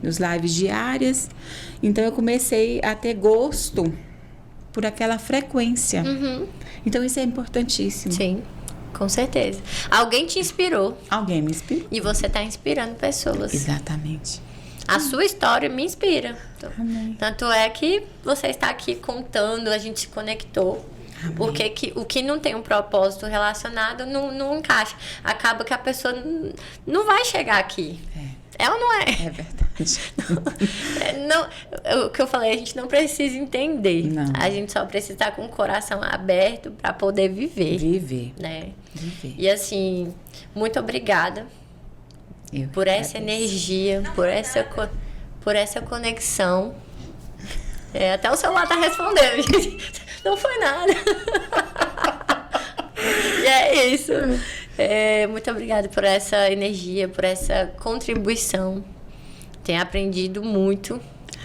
Speaker 2: nos lives diárias. Então eu comecei a ter gosto por aquela frequência. Então isso é importantíssimo.
Speaker 1: Sim, com certeza. Alguém te inspirou
Speaker 2: Alguém me inspirou.
Speaker 1: e você está inspirando pessoas.
Speaker 2: Exatamente.
Speaker 1: A sua história me inspira.
Speaker 2: Amém.
Speaker 1: Tanto é que você está aqui contando, a gente se conectou.
Speaker 2: Amém.
Speaker 1: Porque o que não tem um propósito relacionado não encaixa. Acaba que a pessoa não vai chegar aqui. É ou não é?
Speaker 2: É verdade.
Speaker 1: O que eu falei, a gente não precisa entender.
Speaker 2: Não.
Speaker 1: A gente só precisa estar com o coração aberto para poder viver.
Speaker 2: Viver.
Speaker 1: Né?
Speaker 2: Viver.
Speaker 1: E assim, muito obrigada
Speaker 2: Eu
Speaker 1: por essa
Speaker 2: agradeço.
Speaker 1: energia, por essa conexão. Até o celular tá respondendo, gente. Não foi nada. E é isso. Muito obrigada por essa energia, por essa contribuição. Tenho aprendido muito.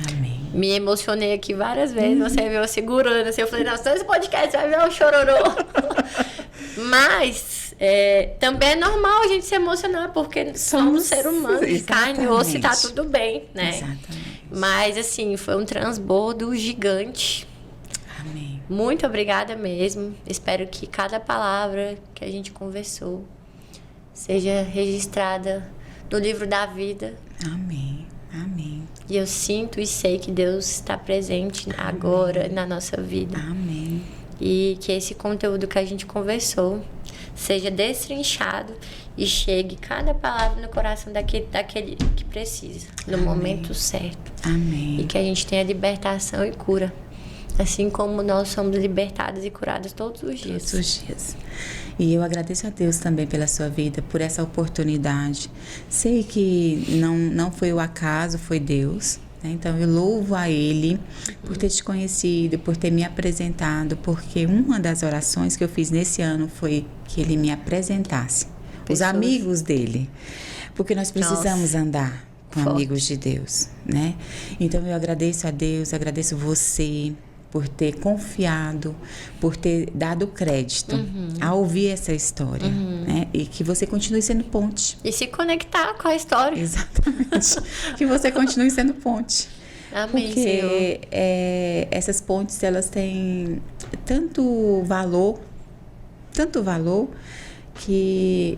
Speaker 2: Amém.
Speaker 1: Me emocionei aqui várias vezes. Você viu eu segurando assim. Eu falei, não, só esse podcast vai ver um chororô. Mas também é normal a gente se emocionar, porque somos ser humano de carne e osso e tá tudo bem, né?
Speaker 2: Exatamente.
Speaker 1: Mas assim, foi um transbordo gigante.
Speaker 2: Amém.
Speaker 1: Muito obrigada mesmo. Espero que cada palavra que a gente conversou seja registrada no livro da vida.
Speaker 2: Amém. Amém.
Speaker 1: E eu sinto e sei que Deus está presente agora na nossa vida.
Speaker 2: Amém.
Speaker 1: E que esse conteúdo que a gente conversou seja destrinchado e chegue cada palavra no coração daquele que precisa, no
Speaker 2: Amém.
Speaker 1: momento certo.
Speaker 2: Amém.
Speaker 1: E que a gente tenha libertação e cura. Assim como nós somos libertadas e curadas todos os dias.
Speaker 2: Todos os dias. E eu agradeço a Deus também pela sua vida, por essa oportunidade. Sei que não foi o acaso, foi Deus. Né? Então eu louvo a Ele por ter te conhecido, por ter me apresentado, porque uma das orações que eu fiz nesse ano foi que Ele me apresentasse. Os amigos dele. Porque nós precisamos andar com amigos de Deus, né? Então eu agradeço a Deus, agradeço você por ter confiado, por ter dado crédito a ouvir essa história, né? E que você continue sendo ponte.
Speaker 1: E se conectar com a história.
Speaker 2: Exatamente. Que você continue sendo ponte.
Speaker 1: Amém,
Speaker 2: porque
Speaker 1: Senhor.
Speaker 2: Essas pontes, elas têm tanto valor, que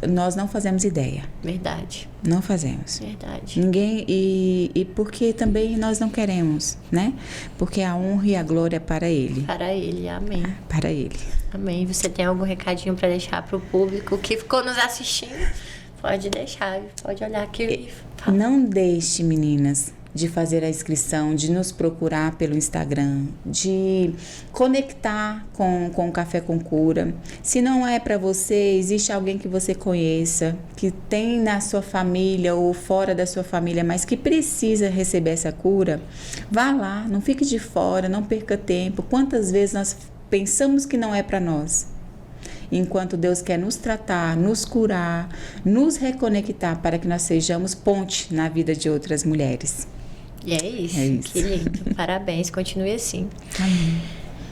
Speaker 2: nós não fazemos ideia.
Speaker 1: Verdade.
Speaker 2: Não fazemos.
Speaker 1: Verdade.
Speaker 2: Ninguém, e porque também nós não queremos, né? Porque a honra e a glória é para Ele.
Speaker 1: Para Ele, amém.
Speaker 2: Para Ele.
Speaker 1: Amém. Você tem algum recadinho para deixar para o público que ficou nos assistindo? Pode deixar, pode olhar aqui e fala.
Speaker 2: Não deixe, meninas, de fazer a inscrição, de nos procurar pelo Instagram, de conectar com o Café com Cura. Se não é para você, existe alguém que você conheça, que tem na sua família ou fora da sua família, mas que precisa receber essa cura, vá lá, não fique de fora, não perca tempo. Quantas vezes nós pensamos que não é para nós? Enquanto Deus quer nos tratar, nos curar, nos reconectar para que nós sejamos ponte na vida de outras mulheres.
Speaker 1: E é isso.
Speaker 2: É isso.
Speaker 1: Que lindo. Parabéns, continue assim.
Speaker 2: Amém.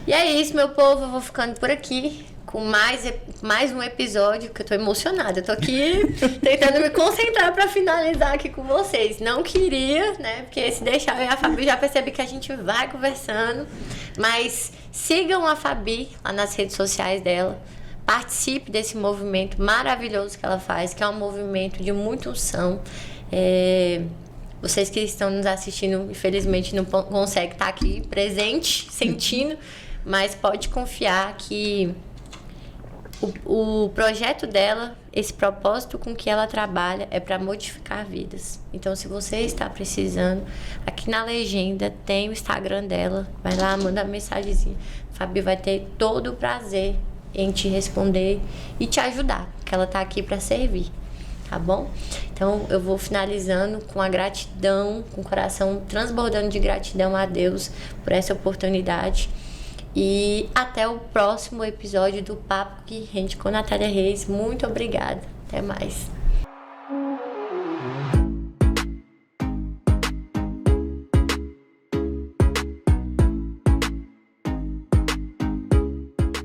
Speaker 1: E é isso, meu povo. Eu vou ficando por aqui com mais um episódio, que eu tô emocionada. Eu tô aqui tentando me concentrar para finalizar aqui com vocês. Não queria, né? Porque se deixar eu e a Fabi, já percebi que a gente vai conversando. Mas sigam a Fabi lá nas redes sociais dela. Participe desse movimento maravilhoso que ela faz, que é um movimento de muita unção. Vocês que estão nos assistindo, infelizmente, não conseguem estar aqui presente, sentindo, mas pode confiar que o projeto dela, esse propósito com que ela trabalha é para modificar vidas. Então, se você está precisando, aqui na legenda tem o Instagram dela. Vai lá, manda uma mensagenzinha. A Fabi vai ter todo o prazer em te responder e te ajudar, porque ela está aqui para servir. Tá bom? Então, eu vou finalizando com a gratidão, com o coração transbordando de gratidão a Deus por essa oportunidade. E até o próximo episódio do Papo que Rende com Natália Reis. Muito obrigada. Até mais.